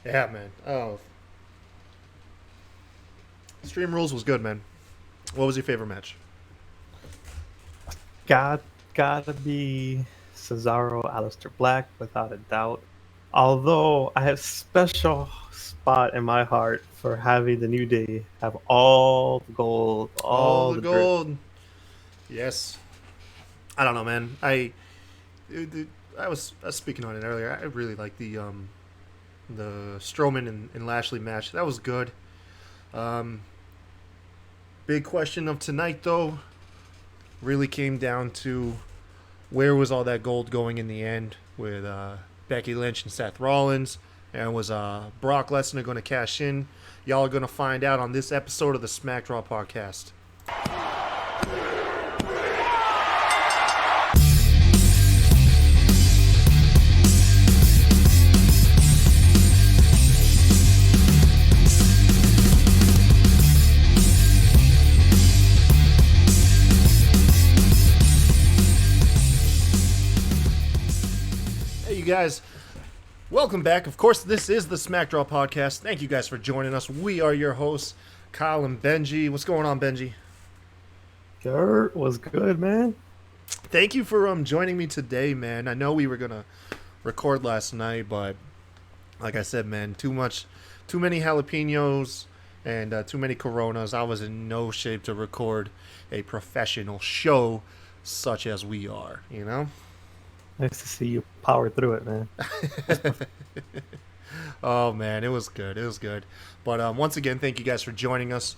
Yeah, man. Oh, Extreme Rules was good, man. What was your favorite match? Got gotta be Cesaro, Aleister Black, without a doubt. Although I have special spot in my heart for having the New Day have all the gold, All all the the dirt. gold. Yes. I don't know, man. I was speaking on it earlier. I really like the Strowman and Lashley match. That was good. Um, Big question of tonight, though, really came down to where was all that gold going in the end with Becky Lynch and Seth Rollins, and was Brock Lesnar going to cash in? Y'all are going to find out on this episode of the Smack Raw podcast. Hey, you guys. Welcome back. Of course, this is the Smack Draw podcast. Thank you guys for joining us. We are your hosts, Kyle and Benji. What's going on, Benji? Dirt was good, man. Thank you for joining me today, man. I know we were gonna record last night, but like I said, man, too many jalapenos and too many Coronas. I was in no shape to record a professional show such as we are. You know. Nice to see you power through it, man. Oh man, it was good. It was good. But once again, thank you guys for joining us.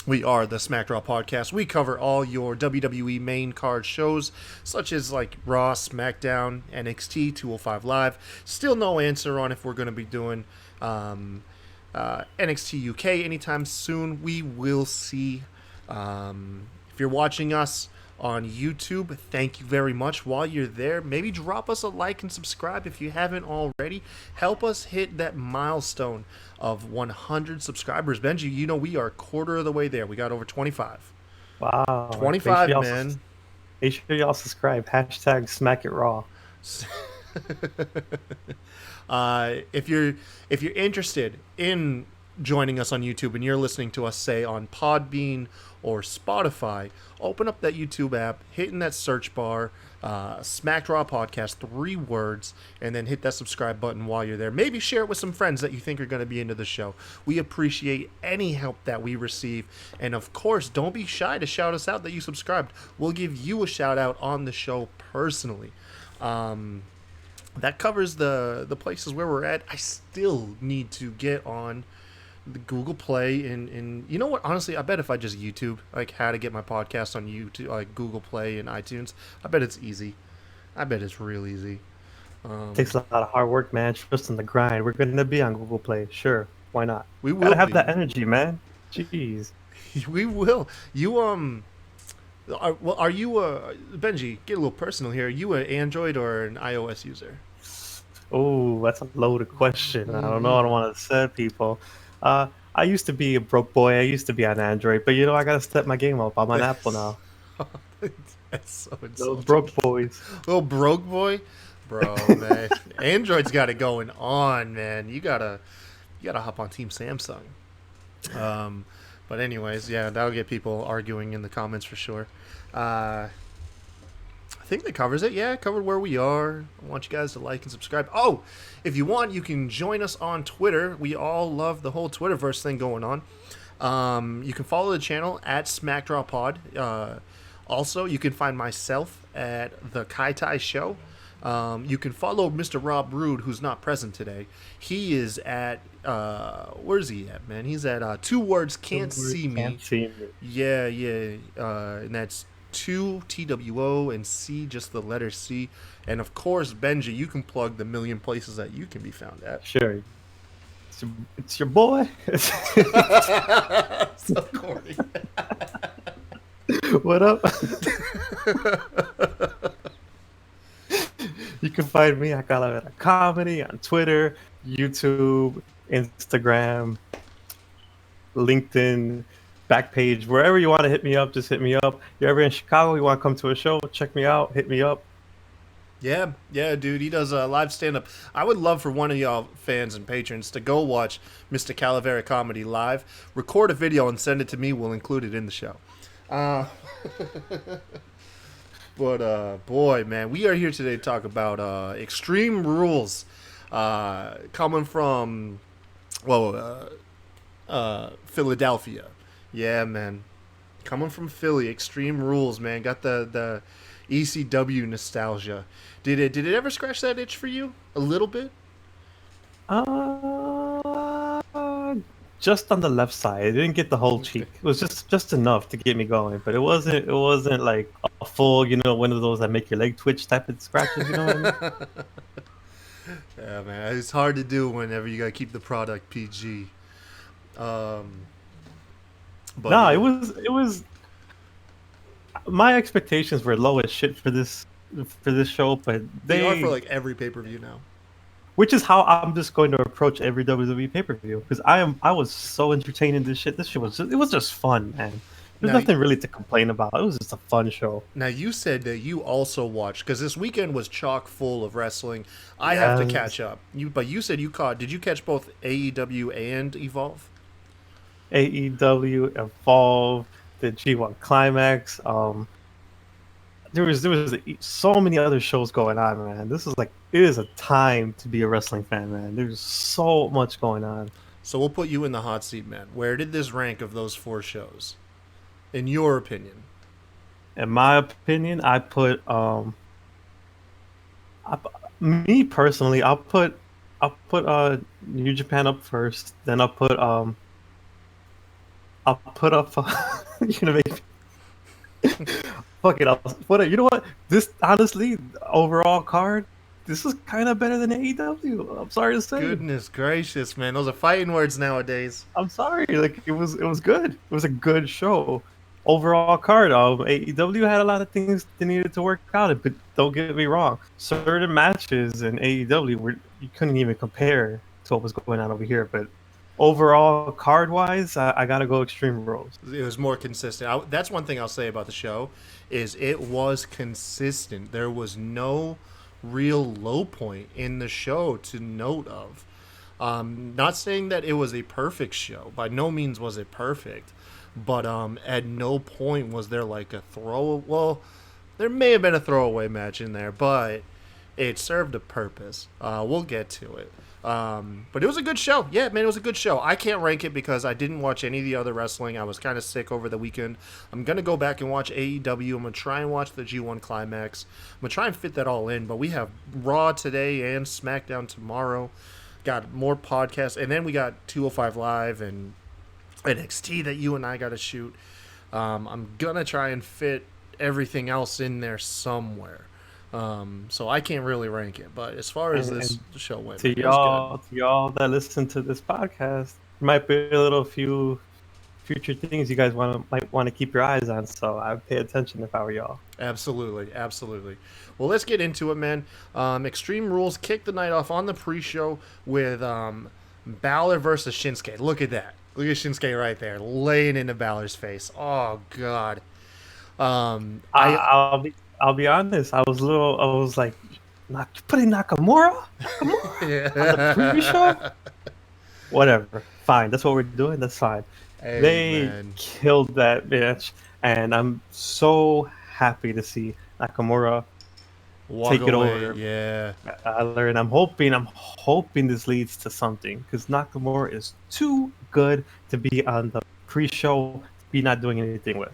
We are the Smack Raw podcast. We cover all your WWE main card shows, such as like Raw, SmackDown, NXT, 205 Live. Still no answer on if we're going to be doing NXT UK anytime soon. We will see. If you're watching us on YouTube, thank you very much. While you're there, maybe drop us a like and subscribe if you haven't already. Help us hit that milestone of 100 subscribers. Benji, you know we are a quarter of the way there. We got over 25. Wow. 25, man. Make sure y'all subscribe. Hashtag Smack It Raw. If you're interested in joining us on YouTube and you're listening to us, say, on Podbean or Spotify, open up that YouTube app, hit in that search bar, Smack Raw Podcast, 3 words, and then hit that subscribe button while you're there. Maybe share it with some friends that you think are going to be into the show. We appreciate any help that we receive. And of course, don't be shy to shout us out that you subscribed. We'll give you a shout out on the show personally. That covers the places where we're at. I still need to get on the Google Play and you know what? Honestly, I bet if I just YouTube like how to get my podcast on YouTube, like Google Play and iTunes, I bet it's easy. I bet it's real easy. Takes a lot of hard work, man. Trust in the grind. We're gonna be on Google Play. Sure. Why not? We will Gotta have be. that energy, man. Jeez. We will. You are you Benji? Get a little personal here. Are you an Android or an iOS user? Oh, that's a loaded question. I don't know. I don't want to upset people. I used to be a broke boy. I used to be on Android, but I gotta step my game up. I'm on Apple now. That's so Those insulting. broke boys. Little broke boy, bro, man. Android's got it going on, man. You gotta hop on Team Samsung. But anyways, yeah, that'll get people arguing in the comments for sure. I think that covers it. Yeah, it covered where we are. I want you guys to like and subscribe. Oh, if you want, you can join us on Twitter. We all love the whole Twitterverse thing going on. You can follow the channel at SmackDrawPod. Also, you can find myself at the Kai Tai Show. You can follow Mr. Rob Rude, who's not present today. He is at where's he at, man? He's at 2 words can't see me. Can't see me. Yeah, yeah, and that's 2 TWO and C, just the letter C. And of course, Benji, you can plug the million places that you can be found at. Sure. It's your boy. So corny. What up? You can find me at Calavera Comedy on Twitter, YouTube, Instagram, LinkedIn, Backpage, wherever you want to hit me up, just hit me up. You're ever in Chicago, you want to come to a show, check me out, hit me up. Yeah, dude. He does a live stand up. I would love for one of y'all fans and patrons to go watch Mr. Calavera Comedy live, record a video, and send it to me. We'll include it in the show. Uh, but boy, man, we are here today to talk about Extreme Rules, coming from Philadelphia. Yeah, man, coming from Philly. Extreme Rules, man. Got the ECW nostalgia. Did it ever scratch that itch for you a little bit? Uh, just on the left side. It didn't get the whole cheek. It was just enough to get me going, but it wasn't like a full, one of those that make your leg twitch type of scratches. You know what I mean? Yeah, man, it's hard to do whenever you gotta keep the product PG. Um, but No, yeah. it was. My expectations were low as shit for this show, but They are for like every pay per view now. which is how I'm just going to approach every WWE pay per view because I was so entertained in this shit. This shit was just fun, man. There's Now, nothing really to complain about. It was just a fun show. now you said that you also watched because this weekend was chock full of wrestling. I have to Yes. catch up. But you said you caught. Did you catch both AEW and Evolve? AEW, Evolve, the G1 Climax. There was so many other shows going on, man. It is a time to be a wrestling fan, man. There's so much going on. So we'll put you in the hot seat, man. Where did this rank of those four shows, in your opinion? In my opinion, I, me personally, I'll put New Japan up first, then I'll put up make fuck it up. You know what? This honestly, overall card, this is kind of better than AEW. I'm sorry to say. Goodness gracious, man. Those are fighting words nowadays. I'm sorry. Like it was good. It was a good show. Overall card. AEW had a lot of things they needed to work out, but don't get me wrong. Certain matches in AEW you couldn't even compare to what was going on over here. But overall card wise, I gotta go Extreme Rules. It was more consistent. That's one thing I'll say about the show is it was consistent. There was no real low point in the show to note of. Not saying that it was a perfect show. By no means was it perfect. But at no point was there like a throw. Well, there may have been a throwaway match in there, but it served a purpose. We'll get to it. But it was a good show. Yeah, man, it was a good show. I can't rank it because I didn't watch any of the other wrestling. I was kind of sick over the weekend. I'm going to go back and watch AEW. I'm going to try and watch the G1 Climax. I'm going to try and fit that all in. But we have Raw today and SmackDown tomorrow. Got more podcasts. And then we got 205 Live and NXT that you and I got to shoot. I'm going to try and fit everything else in there somewhere. So I can't really rank it, but as far as this show went, To it was y'all that listen to this podcast, there might be a little few future things you guys might want to keep your eyes on. So I'd pay attention if I were y'all. good. Absolutely. Well, let's get into it, man. Extreme Rules kicked the night off on the pre-show with Balor versus Shinsuke. Look at that. Look at Shinsuke right there, laying into Balor's face. Oh God. I'll be honest. I was like, putting Nakamura on the pre-show. Whatever. Fine. That's what we're doing. That's fine. Hey, They man. killed that bitch, and I'm so happy to see Nakamura Walk take it away. over. Yeah. And I'm hoping this leads to something because Nakamura is too good to be on the pre-show, be not doing anything with.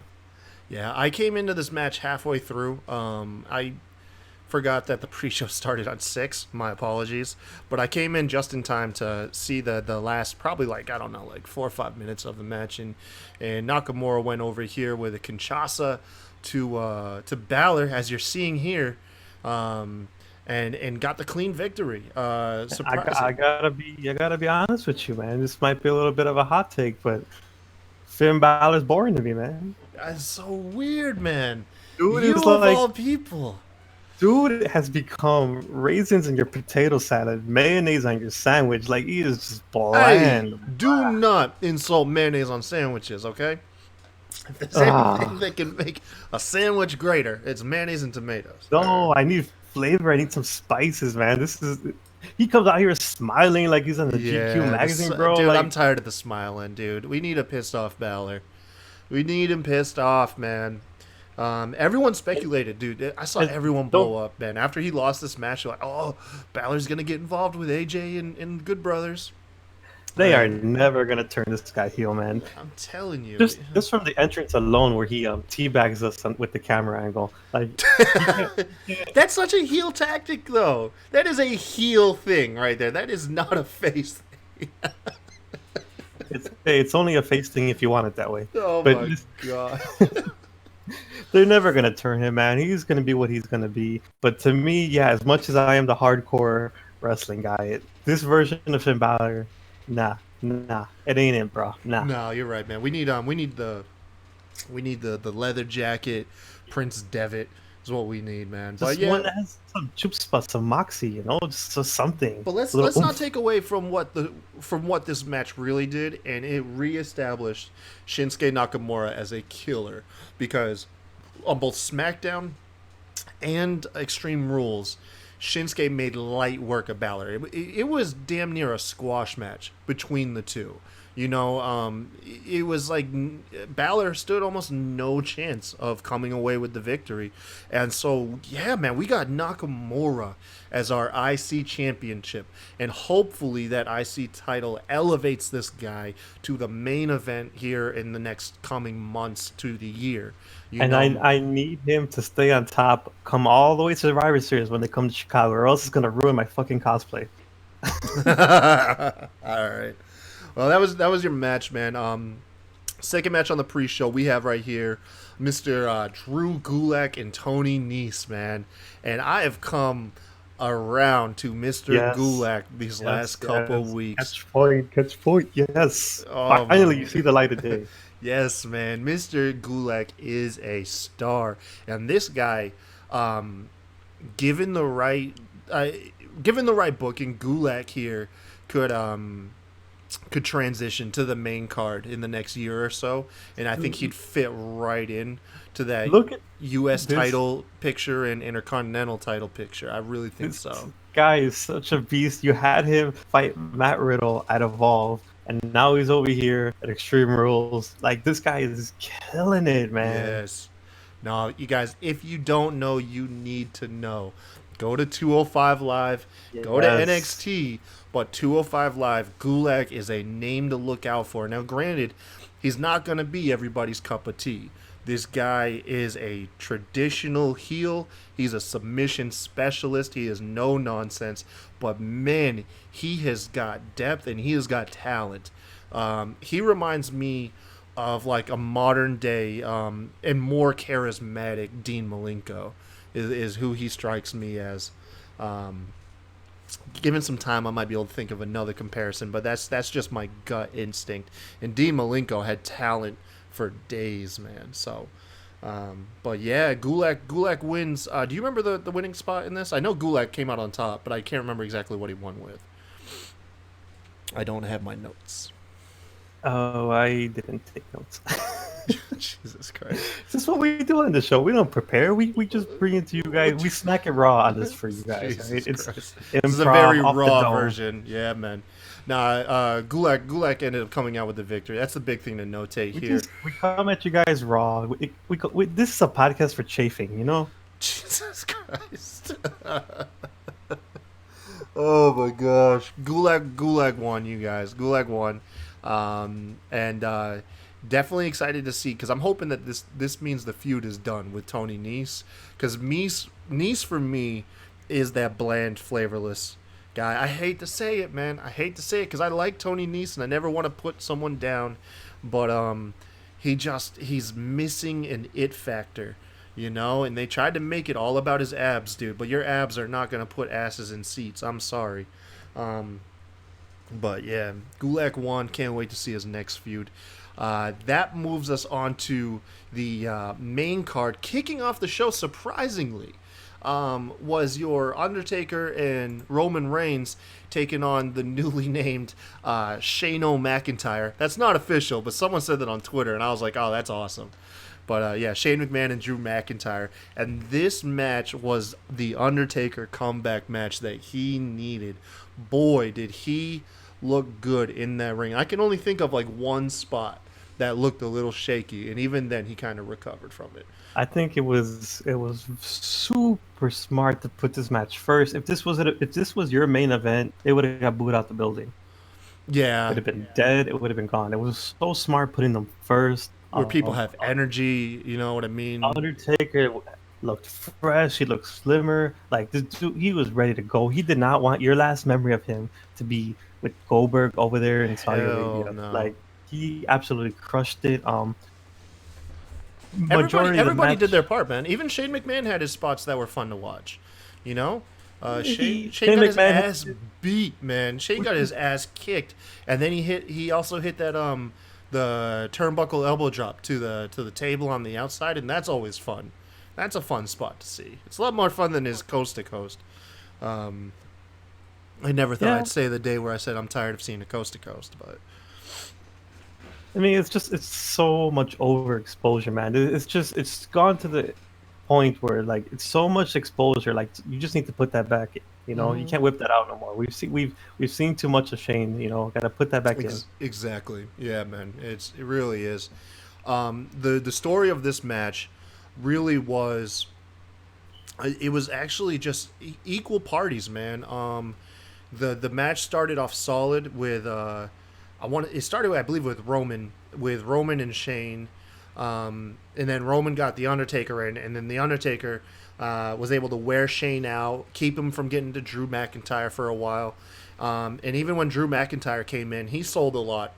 Yeah, I came into this match halfway through. I forgot that the pre-show started on 6. My apologies, but I came in just in time to see the last probably like 4 or 5 minutes of the match, and Nakamura went over here with a Kinshasa to Balor, as you're seeing here, and got the clean victory. Surprising. I gotta be honest with you, man. This might be a little bit of a hot take, but Finn Balor's boring to me, man. That's so weird, man. Dude You is of like- all people. Dude has become raisins in your potato salad, mayonnaise on your sandwich. Like he is just bland. Hey, do not insult mayonnaise on sandwiches, okay? If there's Ah. anything that can make a sandwich greater, it's mayonnaise and tomatoes. No, I need flavor. I need some spices, man. This is. He comes out here smiling like he's on the GQ Yeah, magazine, bro. dude, I'm Like tired of the smiling, dude. We need a pissed off Balor. We need him pissed off, man. Everyone speculated, dude. I saw and everyone don't blow up, man. After he lost this match, like, oh, Balor's gonna get involved with AJ and Good Brothers. they are never gonna turn this guy heel, man. I'm telling you. Just from the entrance alone, where he teabags us with the camera angle, like That's such a heel tactic, though. That is a heel thing right there. That is not a face thing. it's only a face thing if you want it that way. Oh But my god. they're never gonna turn him, man. He's gonna be what he's gonna be. But to me, yeah, as much as I am the hardcore wrestling guy, this version of Finn Balor, nah, it ain't it, bro. Nah. No, you're right, man. We need the leather jacket, Prince Devitt is what we need, man. But Just yeah, one that has some chutzpah, some moxie, just something. but let's A little not oomph. take away from what this match really did, and it reestablished Shinsuke Nakamura as a killer because on both SmackDown and Extreme Rules, Shinsuke made light work of Balor. It was damn near a squash match between the two. You know, it was like Balor stood almost no chance of coming away with the victory. And so, yeah, man, we got Nakamura as our IC championship. And hopefully that IC title elevates this guy to the main event here in the next coming months to the year. You And know? I need him to stay on top, come all the way to Survivor Series when they come to Chicago, or else it's gonna ruin my fucking cosplay. All right. Well, that was your match, man. Second match on the pre-show we have right here, Mr. Drew Gulak and Tony Nese, man. And I have come around to Mr. Yes. Gulak these last couple weeks. Catch point, yes. Oh, Finally, my you see the light of day. Yes, man. Mr. Gulak is a star, and this guy, given the right booking, Gulak here could transition to the main card in the next year or so, and I think he'd fit right in to that Look at U.S. this- title picture and Intercontinental title picture. I really think this so. guy is such a beast. You had him fight Matt Riddle at Evolve, and now he's over here at Extreme Rules. Like, this guy is killing it, man. Yes. No, you guys, if you don't know, you need to know. Go to 205 Live, go to Yes. NXT, but 205 Live, Gulak is a name to look out for. Now, granted, he's not going to be everybody's cup of tea. This guy is a traditional heel. He's a submission specialist. He is no nonsense. But, man, he has got depth and he has got talent. He reminds me of like a modern day and more charismatic Dean Malenko is who he strikes me as. Given some time, I might be able to think of another comparison, but that's just my gut instinct. And Dean Malenko had talent for days, man. So, but yeah, Gulak wins. Do you remember the winning spot in this? I know Gulak came out on top, but I can't remember exactly what he won with. I don't have my notes. Oh, I didn't take notes. Jesus Christ. This is what we do on the show. We don't prepare. We just bring it to you guys. We snack it raw on this for you guys. Jesus Right? It's Christ. improv This is a very off the raw dome. version. Yeah, man. Nah, Gulak ended up coming out with the victory. That's the big thing to notate here. We come at you guys raw. This is a podcast for chafing, you know? Jesus Christ. Oh my gosh. Gulak won, you guys. Gulak won. Definitely excited to see, because I'm hoping that this means the feud is done with Tony Nese, because Nese for me is that bland, flavorless guy. I hate to say it, man. I hate to say it, because I like Tony Nese and I never want to put someone down, but he's missing an it factor, you know. And they tried to make it all about his abs, dude, but your abs are not gonna put asses in seats. I'm sorry. But yeah, Gulak won. Can't wait to see his next feud. That moves us on to the main card. Kicking off the show, surprisingly, was your Undertaker and Roman Reigns taking on the newly named Shane McIntyre. That's not official, but someone said that on Twitter, and I was like, oh, that's awesome. But yeah, Shane McMahon and Drew McIntyre, and this match was the Undertaker comeback match that he needed. Boy, did he look good in that ring. I can only think of like one spot that looked a little shaky, and even then he kind of recovered from it. I think it was super smart to put this match first. If this was your main event, it would have got booed out the building. It Yeah, would have been dead. It would have been gone. It was so smart putting them first. where people have energy, you know what I mean? Undertaker looked fresh. He looked slimmer. Like this dude, he was ready to go. He did not want your last memory of him to be with Goldberg over there in Saudi Hell Arabia. no. Like he absolutely crushed it. Everybody, Majority of the everybody did match, their part, man. Even Shane McMahon had his spots that were fun to watch. You know, Shane Shane got his McMahon, ass beat, man. Shane got his ass kicked, and then he also hit that the turnbuckle elbow drop to the table on the outside, and that's always fun. That's a fun spot to see. It's a lot more fun than his coast to coast. I never thought yeah. I'd say the day where I said I'm tired of seeing a coast to coast, but I mean, it's so much overexposure, man. It's gone to the point where like it's so much exposure. Like you just need to put that back in. You can't whip that out no more. We've seen too much of Shane. Got to put that back in. Exactly. Yeah, man. It really is. The story of this match really was. It was actually just equal parties, man. The match started off solid with it started, I believe, with Roman and Shane, and then Roman got the Undertaker in, and then the Undertaker was able to wear Shane out, keep him from getting to Drew McIntyre for a while, and even when Drew McIntyre came in, he sold a lot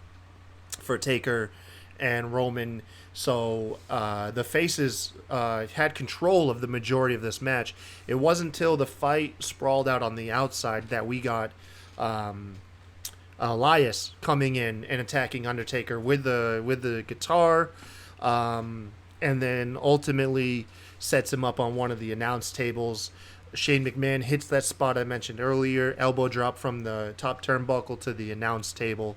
for Taker and Roman. So the faces had control of the majority of this match. It wasn't until the fight sprawled out on the outside that we got Elias coming in and attacking Undertaker with the guitar, and then ultimately sets him up on one of the announce tables. Shane McMahon hits that spot I mentioned earlier, elbow drop from the top turnbuckle to the announce table.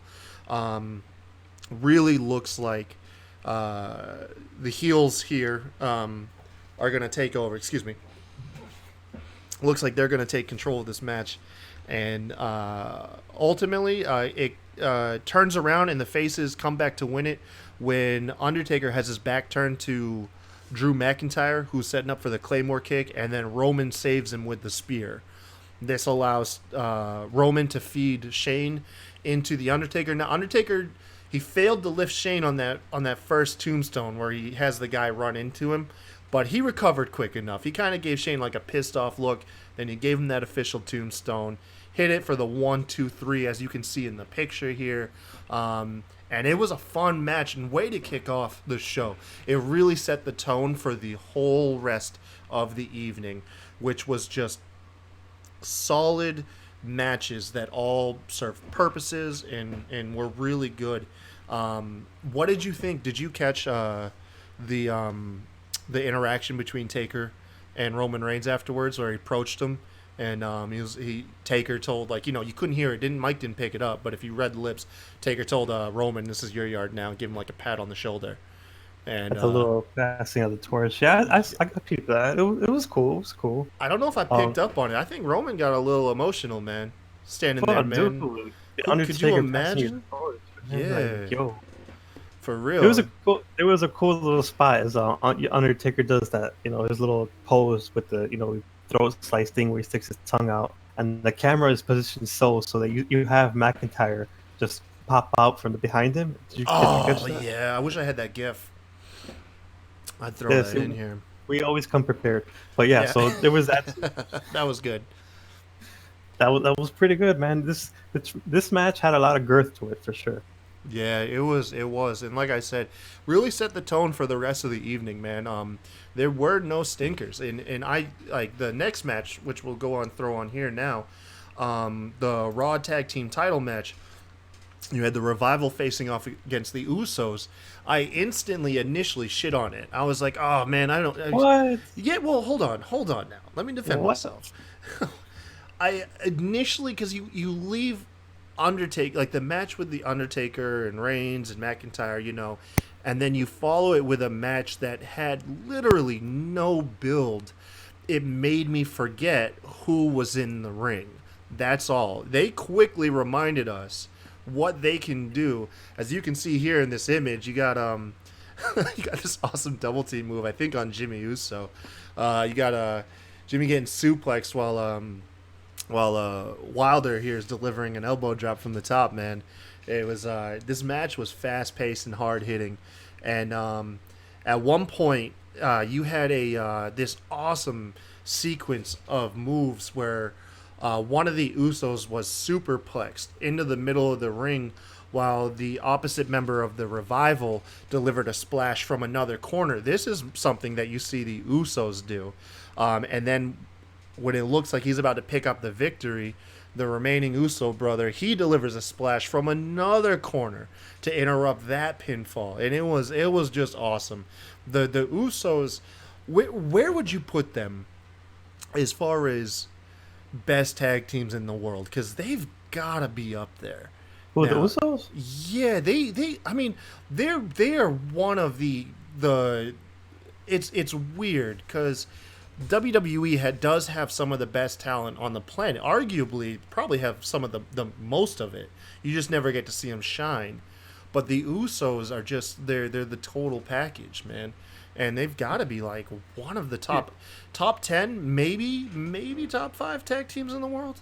Really looks like the heels here are going to take over. Excuse me. Looks like they're going to take control of this match. And ultimately, it turns around and the faces come back to win it when Undertaker has his back turned to Drew McIntyre, who's setting up for the Claymore kick, and then Roman saves him with the spear. This allows Roman to feed Shane into the Undertaker. Now, Undertaker, he failed to lift Shane on that first tombstone where he has the guy run into him, but he recovered quick enough. He kind of gave Shane like a pissed off look, then he gave him that official tombstone, hit it for the 1, 2, 3, as you can see in the picture here. And it was a fun match and way to kick off the show. It really set the tone for the whole rest of the evening, which was just solid matches that all served purposes and were really good. What did you think? Did you catch the interaction between Taker and Roman Reigns afterwards, where he approached him and Taker told, like, you couldn't hear it, Mike didn't pick it up, but if you read the lips, Taker told Roman, "This is your yard now," and give him like a pat on the shoulder. And That's a little passing of the torch. Yeah, I got people that. It was cool. It was cool. I don't know if I picked up on it. I think Roman got a little emotional, man. Standing there, man. Dude, Could you imagine? Yeah. Yeah, Yo, for real. It was a cool little spot as Undertaker does that. His little pose with the throat slice thing where he sticks his tongue out, and the camera is positioned so that you have McIntyre just pop out from the behind him. Did you catch that? Yeah, I wish I had that GIF. I'd throw that in here. We always come prepared, but yeah. So there was that. That was good. That was pretty good, man. This match had a lot of girth to it for sure. Yeah, it was, and like I said, really set the tone for the rest of the evening, man. There were no stinkers, and I like the next match, which we'll go on throw on here now, the Raw Tag Team Title match. You had the Revival facing off against the Usos. I initially shit on it. I was like, oh man, What? Yeah, well, hold on now. Let me defend myself. I initially, because you leave Undertaker, like the match with the Undertaker and Reigns and McIntyre, and then you follow it with a match that had literally no build, it made me forget who was in the ring. That's all. They quickly reminded us what they can do. As you can see here in this image, you got you got this awesome double team move, I think, on Jimmy Uso. You got Jimmy getting suplexed while Wilder here is delivering an elbow drop from the top. Man, it was this match was fast paced and hard hitting, and at one point you had a this awesome sequence of moves where one of the Usos was superplexed into the middle of the ring, while the opposite member of the Revival delivered a splash from another corner. This is something that you see the Usos do. And then when it looks like he's about to pick up the victory, the remaining Uso brother, he delivers a splash from another corner to interrupt that pinfall. And it was just awesome. The Usos, where would you put them as far as best tag teams in the world? Because they've got to be up there. Who, the Usos? Yeah, they I mean, they are one of the it's weird because WWE does have some of the best talent on the planet. Arguably, probably have some of the most of it. You just never get to see them shine. But the Usos are just they're the total package, man. And they've got to be like one of the top 10, maybe top 5 tag teams in the world.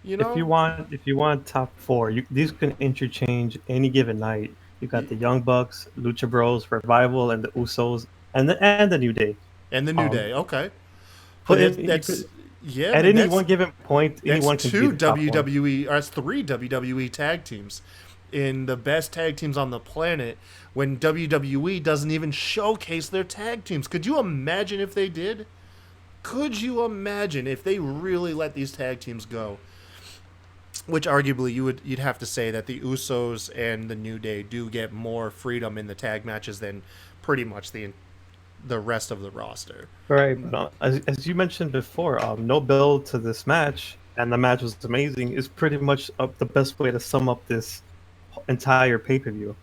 You know, If you want top 4, these can interchange any given night. You got the Young Bucks, Lucha Bros, Revival, and the Usos, and the New Day. And the New Day, okay. But That's yeah. At any one given point, anyone that's can two be the top one. WWE, or that's 3 WWE tag teams in the best tag teams on the planet. When WWE doesn't even showcase their tag teams, could you imagine if they did? Could you imagine if they really let these tag teams go? Which arguably you'd have to say that the Usos and the New Day do get more freedom in the tag matches than pretty much the rest of the roster. Right, but as you mentioned before, no build to this match, and the match was amazing. Is pretty much the best way to sum up this entire pay-per-view.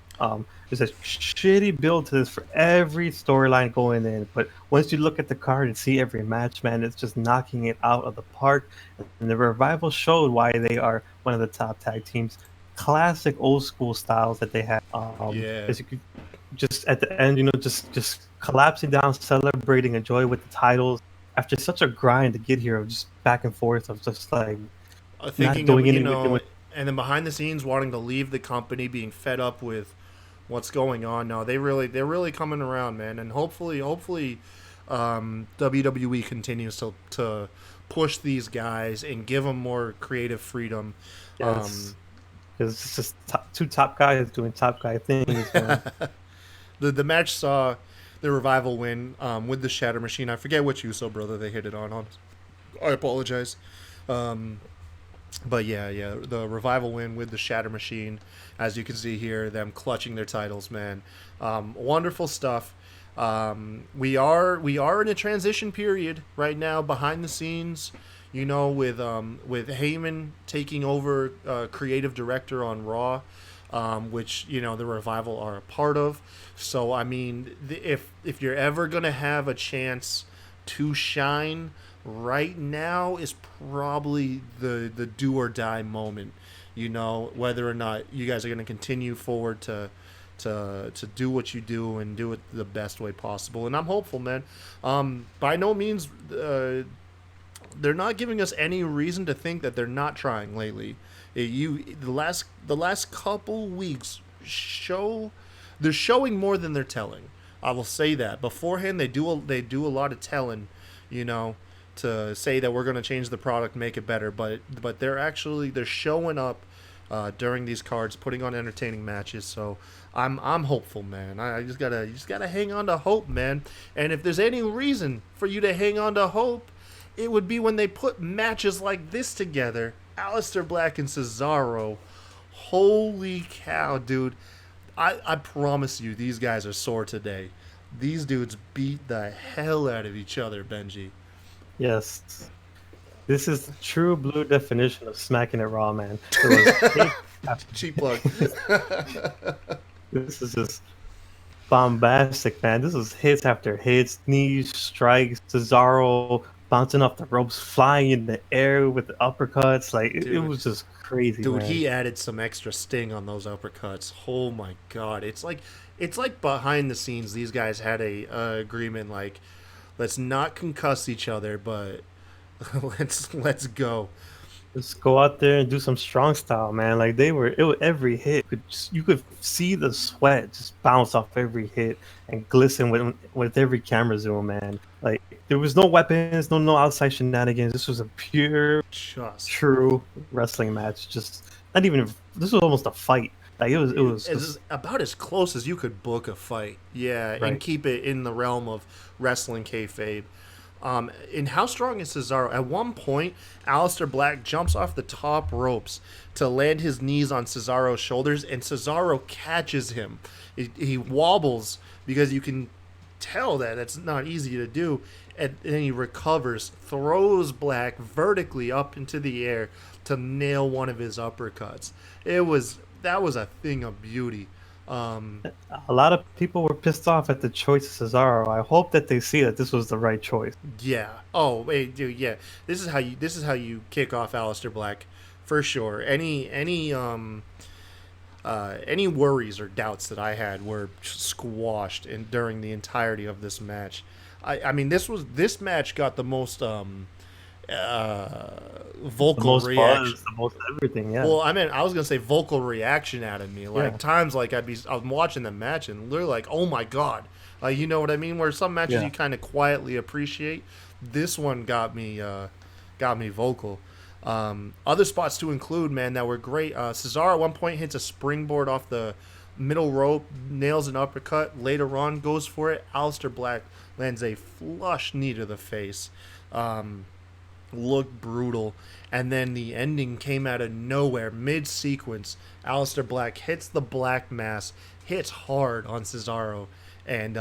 There's a shitty build to this for every storyline going in, but once you look at the card and see every match, man, it's just knocking it out of the park. And the Revival showed why they are one of the top tag teams. Classic old school styles that they have. As you could, just at the end, just collapsing down, celebrating, enjoy with the titles after such a grind to get here of just back and forth of just like thinking not doing anything. And then behind the scenes, wanting to leave the company, being fed up with what's going on. No, they're really coming around, man. And hopefully, WWE continues to push these guys and give them more creative freedom. Yes. Because it's just two top guys doing top guy things. The match saw the Revival win with the Shatter Machine. I forget which Uso brother they hit it on. I apologize. But yeah, the Revival win with the Shatter Machine. As you can see here, them clutching their titles, man. Wonderful stuff. We are in a transition period right now behind the scenes. You know, with Heyman taking over creative director on Raw, which the Revival are a part of. So I mean, if you're ever gonna have a chance to shine, right now is probably the do or die moment. Whether or not you guys are going to continue forward to do what you do and do it the best way possible. And I'm hopeful, man. By no means, they're not giving us any reason to think that they're not trying lately. The last couple weeks they're showing more than they're telling. I will say that. Beforehand, they do a lot of telling, to say that we're going to change the product, make it better, but they're showing up during these cards, putting on entertaining matches. So I'm hopeful, man. You just gotta hang on to hope, man. And if there's any reason for you to hang on to hope, it would be when they put matches like this together. Aleister Black and Cesaro. Holy cow, dude. I promise you, these guys are sore today. These dudes beat the hell out of each other, Benji. Yes. This is the true blue definition of smacking it raw, man. It was cheap plug. This is just bombastic, man. This was hits after hits, knees, strikes, Cesaro bouncing off the ropes, flying in the air with the uppercuts. Like it Dude, was just crazy, dude, man. he added some extra sting on those uppercuts. Oh my god, it's like behind the scenes. These guys had a agreement like, let's not concuss each other, but let's go. Just go out there and do some strong style, man. Like it was every hit. You could see the sweat just bounce off every hit and glisten with every camera zoom, man. Like there was no weapons, no outside shenanigans. This was a pure, Just true wrestling match. Just not even. This was almost a fight. Like it was it's just about as close as you could book a fight. Yeah, and right. keep it in the realm of wrestling kayfabe. And how strong is Cesaro? At one point, Aleister Black jumps off the top ropes to land his knees on Cesaro's shoulders, and Cesaro catches him. He wobbles because you can tell that that's not easy to do, and then he recovers, throws Black vertically up into the air to nail one of his uppercuts. That was a thing of beauty. A lot of people were pissed off at the choice of Cesaro. I hope that they see that this was the right choice. Yeah. Oh, wait, dude. Yeah. This is how you kick off Aleister Black, for sure. Any worries or doubts that I had were squashed during the entirety of this match. I mean, this match got the most The vocal most reaction. buzz, the most everything. Yeah, Well, I mean, I was gonna say vocal reaction out of me. Like yeah, times, like I'm watching the match and literally like, oh my god, you know what I mean? Where some matches yeah. you kind of quietly appreciate, this one got me vocal. Other spots to include, man, that were great. Cesaro at one point hits a springboard off the middle rope, nails an uppercut. Later on, goes for it. Aleister Black lands a flush knee to the face. Looked brutal. And then the ending came out of nowhere, mid sequence. Aleister Black hits the black mass, hits hard on Cesaro, and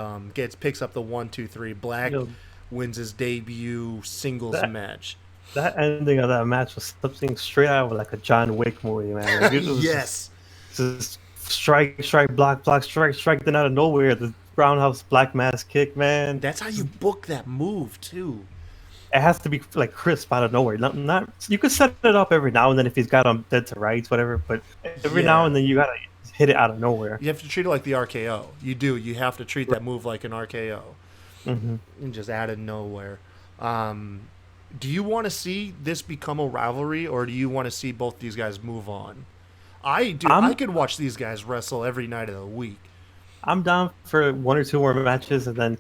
picks up the 1-2-3. Black Yo, wins his debut singles that match. that ending of that match was something straight out of like a John Wick movie, man. Like, it was Yes. just strike, strike, block, block, strike, strike. Then out of nowhere, the roundhouse black mass kick, man. That's how you book that move too. It has to be like crisp out of nowhere. Not you could set it up every now and then if he's got him dead to rights, whatever. But every now Yeah. and then you gotta hit it out of nowhere. You have to treat it like the RKO. You do. You have to treat that move like an RKO. Hmm. And just out of nowhere. Um, do you want to see this become a rivalry, or do you want to see both these guys move on? I do. I I'm could watch these guys wrestle every night of the week. I'm down for one or two more matches, and then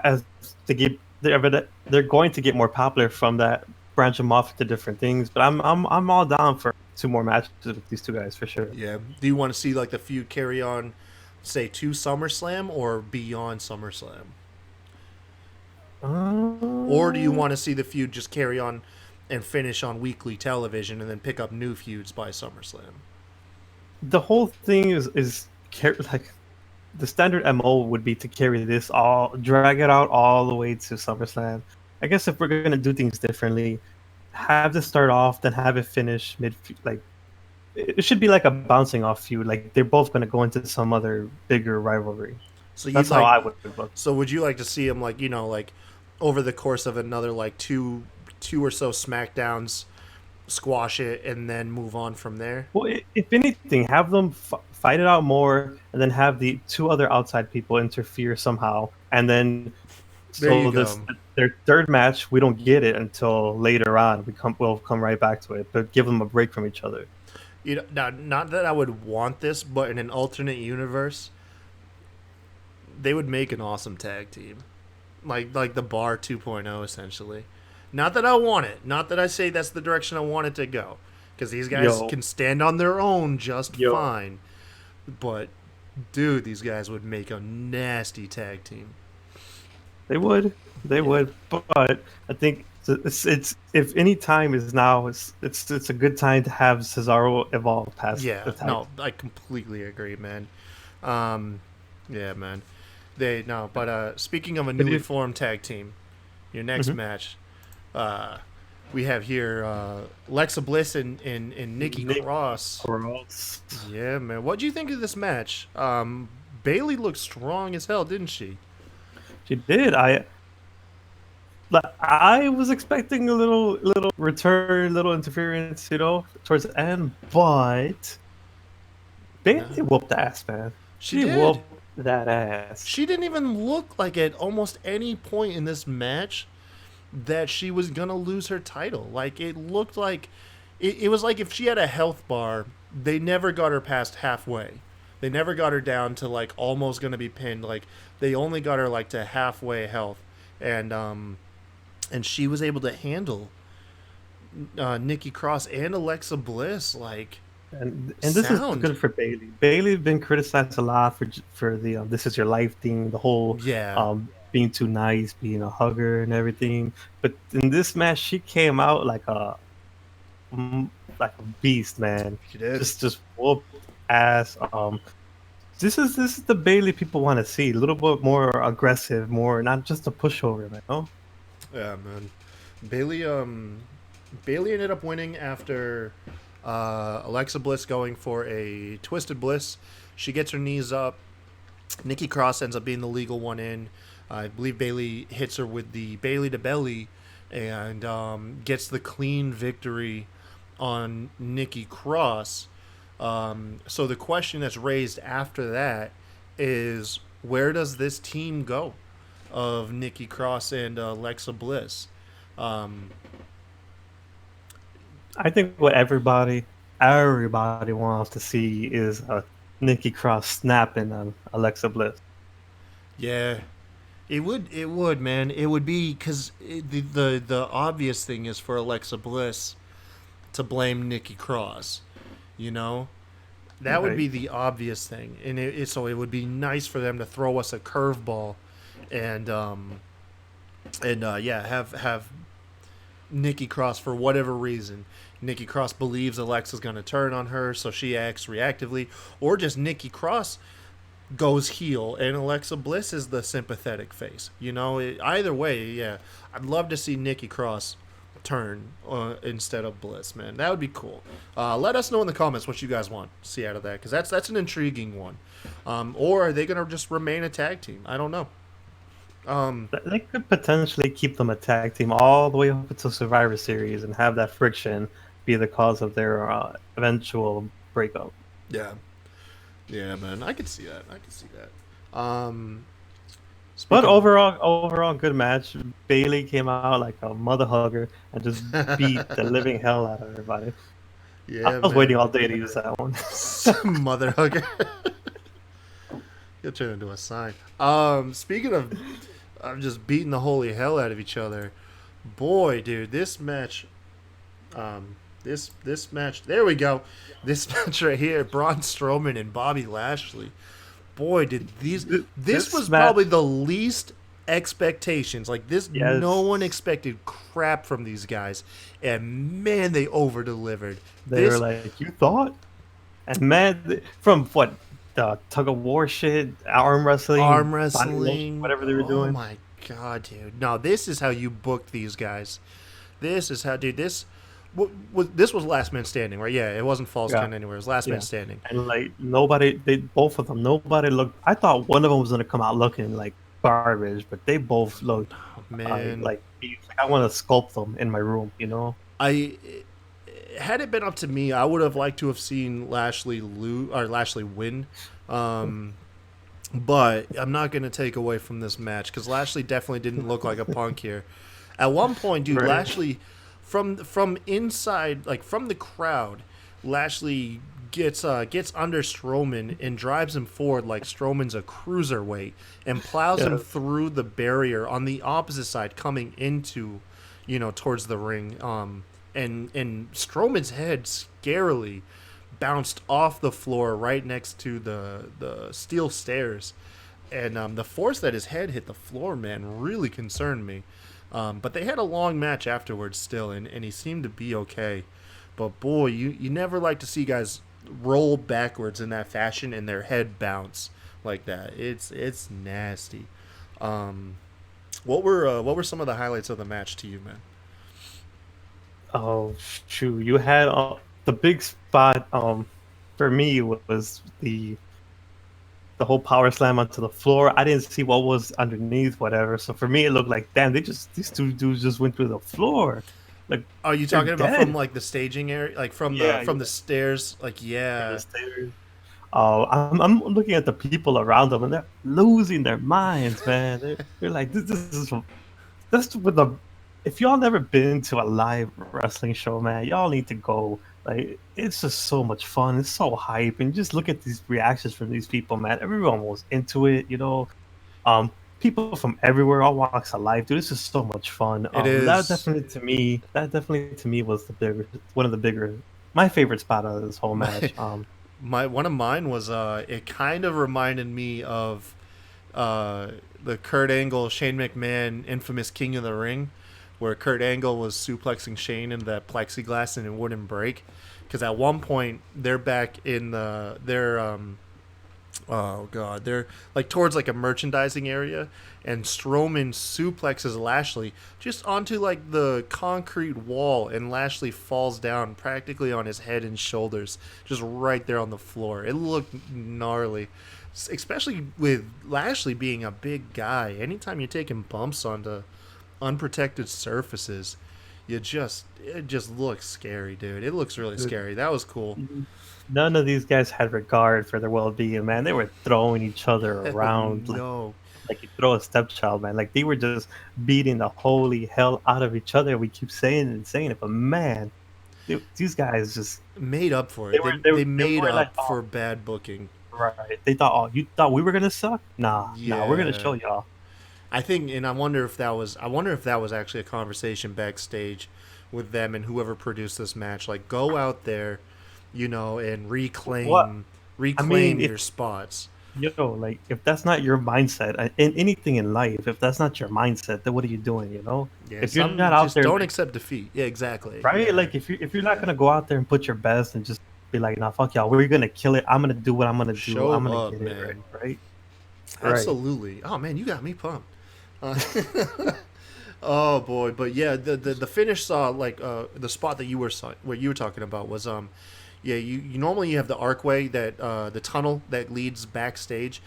as they get they're going to get more popular from that, branch them off to different things. But I'm all down for two more matches with these two guys for sure. Yeah. Do you want to see like the feud carry on, say, to SummerSlam or beyond SummerSlam, or do you Uh, want to see the feud just carry on and finish on weekly television and then pick up new feuds by SummerSlam? the whole thing like the standard MO would be to carry this all, drag it out all the way to SummerSlam. I guess if we're gonna do things differently, have this start off, then have it finish mid. Like it should be like a bouncing off feud. Like they're both gonna go into some other bigger rivalry. So you'd That's how like. I would look. So would you like to see him like like over the course of another like two or so SmackDowns, squash it and then move on from there? Well, if anything, have them fight it out more, and then have the two other outside people interfere somehow, and then There you so this go. their third match we don't get it until later on. We'll come right back to it, but give them a break from each other. You know, now not that I would want this, but in an alternate universe, they would make an awesome tag team, like the Bar 2.0 essentially. Not that I want it. Not that I say that's the direction I want it to go, because these guys Yo, can stand on their own just yo, fine. But dude, these guys would make a nasty tag team. they would, they Yeah. would, but I think it's if any time is now, it's a good time to have Cesaro evolve past Yeah, the tag. no, I completely agree, man. Um, yeah, man. They no, but speaking of a But newly if, formed tag team, your next mhm. match, uh, we have here Lexa Bliss and Nikki Nick Cross. Cross. Yeah, man. What do you think of this match? Bailey looked strong as hell, didn't she? She did. I was expecting a little return, little interference, towards the end, but Bailey No, whooped ass, man. she She did. whooped that ass. She didn't even look like at almost any point in this match that she was gonna lose her title. Like it looked like it was like if she had a health bar, they never got her past halfway. They never got her down to like almost gonna be pinned. Like they only got her like to halfway health, and she was able to handle Nikki Cross and Alexa Bliss like And this is sound. good for Bailey. Bailey's been criticized a lot for the "This Is Your Life" thing, the whole Yeah, being too nice, being a hugger, and everything. But in this match, she came out mm, like a beast, man. she did. Just whooped ass. This is the Bailey people want to see. A little bit more aggressive, more not just a pushover, man. Oh, Yeah, man. Bailey Bailey ended up winning after Alexa Bliss going for a twisted bliss. She gets her knees up. Nikki Cross ends up being the legal one in. I believe Bailey hits her with the Bailey to belly and gets the clean victory on Nikki Cross. So the question that's raised after that is where does this team go of Nikki Cross and Alexa Bliss? Um, I think what everybody wants to see is Nikki Cross snapping on Alexa Bliss. yeah, it would, man. It would be because the obvious thing is for Alexa Bliss to blame Nikki Cross. You know, that would Right. be the obvious thing, and so it would be nice for them to throw us a curveball, and yeah, have Nikki Cross for whatever reason. Nikki Cross believes Alexa's going to turn on her, so she acts reactively, or just Nikki Cross goes heel and Alexa Bliss is the sympathetic face. Either way, yeah, I'd love to see Nikki Cross turn instead of Bliss, man. That would be cool. Let us know in the comments what you guys want to see out of that, because that's an intriguing one. Or are they gonna just remain a tag team? I don't know. They could potentially keep them a tag team all the way up until Survivor Series and have that friction be the cause of their eventual breakup. Yeah, yeah, man. I could see that. I could see that. But Speaking overall, good match. Bailey came out like a mother hugger and just beat the living hell out of everybody. I yeah, was waiting man. all day to use that one. Mother hugger. You'll turn into a sign. Speaking of just beating the holy hell out of each other, boy, dude, this match, this match, there we go, this match right here, Braun Strowman and Bobby Lashley. Boy, did these. This This was match, probably the least expectations. Like this, no one yes, expected crap from these guys, and man, they over delivered. they were This like, you thought? And man, from what the tug of war shit, arm wrestling, arm body motion, wrestling. whatever they were Oh doing. my god, dude! No, this is how you book these guys. This is how, dude. This was last man standing, right? Yeah, it wasn't false Yeah, count anywhere. It was last man yeah. standing. And like nobody, they both of them, nobody looked. I thought one of them was gonna come out looking like garbage, but they both looked Man, like I want to sculpt them in my room, you know. I had it been up to me, I would have liked to have seen Lashley lose or Lashley win. Um, but I'm not going to take away from this match because Lashley definitely didn't look like a punk here. At one point, dude, Right. Lashley from inside, like from the crowd, Lashley gets under Strowman and drives him forward like Strowman's a cruiserweight and plows him Yeah. through the barrier on the opposite side, coming into, towards the ring. And Strowman's head scarily bounced off the floor right next to the steel stairs, and the force that his head hit the floor, man, really concerned me. But they had a long match afterwards still, and he seemed to be okay. But boy, you never like to see guys roll backwards in that fashion and their head bounce like that. It's nasty. Um, what were some of the highlights of the match to you, man? Oh shoot! You had the big spot. For me was the the whole power slam onto the floor. I didn't see what was underneath, whatever. So for me, it looked like, damn, these two dudes just went through the floor. Like, Are you they're talking about from dead. like the staging area, like from the Yeah, yeah. from the stairs? Like, From the yeah, stairs. I'm looking at the people around them, and they're losing their minds, man. They're like, this is that's with the. If y'all never been to a live wrestling show, man, y'all need to go. Like, it's just so much fun. It's so hype, and just look at these reactions from these people, man. Everyone was into it, you know. People from everywhere, all walks of life, dude. This is so much fun. it is. That definitely to me was one of the bigger, my favorite spot of this whole My match. my one of mine was it kind of reminded me of uh the Kurt Angle Shane McMahon infamous King of the Ring, where Kurt Angle was suplexing Shane into that plexiglass and it wouldn't break. Because at one point they're back in their oh god, they're like towards like a merchandising area, and Strowman suplexes Lashley just onto like the concrete wall, and Lashley falls down practically on his head and shoulders, just right there on the floor. It looked gnarly, especially with Lashley being a big guy. Anytime you're taking bumps onto unprotected surfaces, it just looks scary, dude. It looks really scary. That was cool. None of these guys had regard for their well-being, man. They were throwing each other Oh around no. like you throw a stepchild, man. Like they were just beating the holy hell out of each other. We keep saying it and saying it, but man, these guys just Made up for they it. were They they made were like, up oh, for bad booking. right. They thought, oh, you thought we were gonna suck? Nah, we're gonna Yeah. show y'all. I think, and I wonder if that was actually a conversation backstage with them and whoever produced this match. Like, go out there, and What? I reclaim mean, your spots. like if that's not your mindset in anything in life, if that's not your mindset, then what are you doing? Yeah, If you're some not out just there, don't like, accept defeat. Yeah, exactly. right? Yeah, Like if you're not gonna go out there and put your best and just be like, nah, fuck y'all, we're gonna kill it. I'm gonna do what I'm gonna do. show I'm gonna up, get it right, man. right, right. Absolutely. Oh man, you got me pumped. Uh, oh boy, but yeah, the finish saw like the spot that what you were talking about was yeah, you normally you have the archway that the tunnel that leads backstage.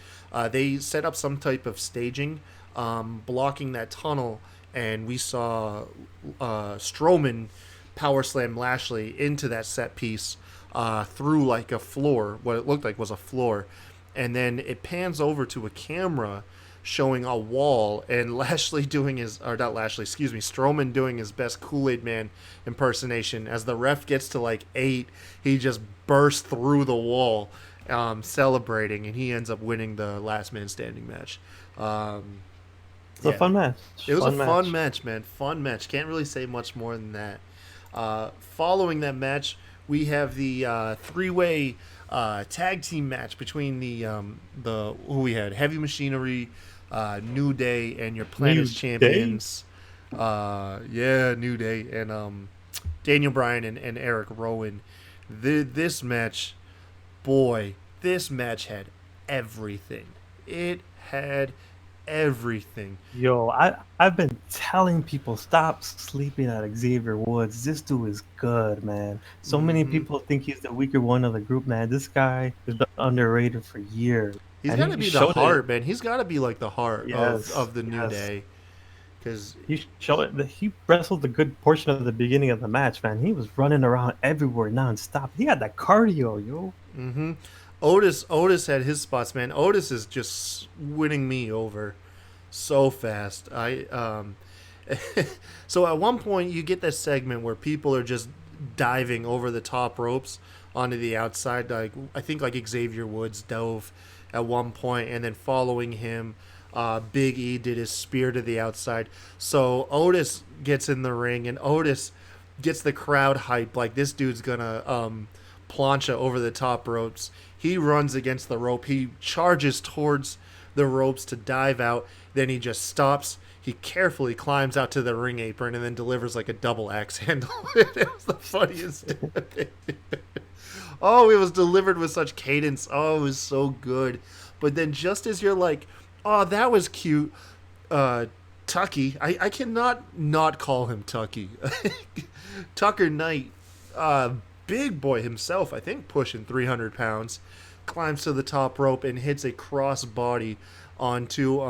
They set up some type of staging blocking that tunnel, and we saw Strowman power slam Lashley into that set piece through like a floor, what it looked like was a floor, and then it pans over to a camera showing a wall and Lashley doing his, or not Lashley, excuse me, Strowman doing his best Kool-Aid Man impersonation. As the ref gets to like 8, he just bursts through the wall, celebrating, and he ends up winning the last man standing match. It's a Yeah, fun match. it was a Fun fun match. match, man. Fun match. Can't really say much more than that. Following that match, we have the three-way tag team match between the who we had Heavy Machinery, New Day, and your Planet's New Day. champions. Yeah, New Day and Daniel Bryan and Eric Rowan. This match, boy, this match had everything. It had everything. Yo, I've been telling people stop sleeping at Xavier Woods. This dude is good, man. So many Hmm. people think he's the weaker one of the group, man. This guy has been underrated for years, He's and got to he be the showed it. heart, man. He's got to be like the heart Yes, of the New yes. Day, because He showed it. He wrestled a good portion of the beginning of the match, man. He was running around everywhere nonstop. He had that cardio, yo. hmm Otis had his spots, man. Otis is just winning me over so fast. I so at one point you get this segment where people are just diving over the top ropes onto the outside. Like I think like Xavier Woods dove at one point, and then following him, Big E did his spear to the outside. So Otis gets in the ring, and Otis gets the crowd hyped. Like this dude's gonna plancha over the top ropes. He runs against the rope. He charges towards the ropes to dive out. Then he just stops. He carefully climbs out to the ring apron and then delivers like a double axe handle. It was the funniest thing. Oh, it was delivered with such cadence. Oh, it was so good. But then just as you're like, oh, that was cute, uh, Tucky, I cannot not call him Tucky. Tucker Knight, uh, big boy himself, I think pushing 300 pounds, climbs to the top rope and hits a cross body onto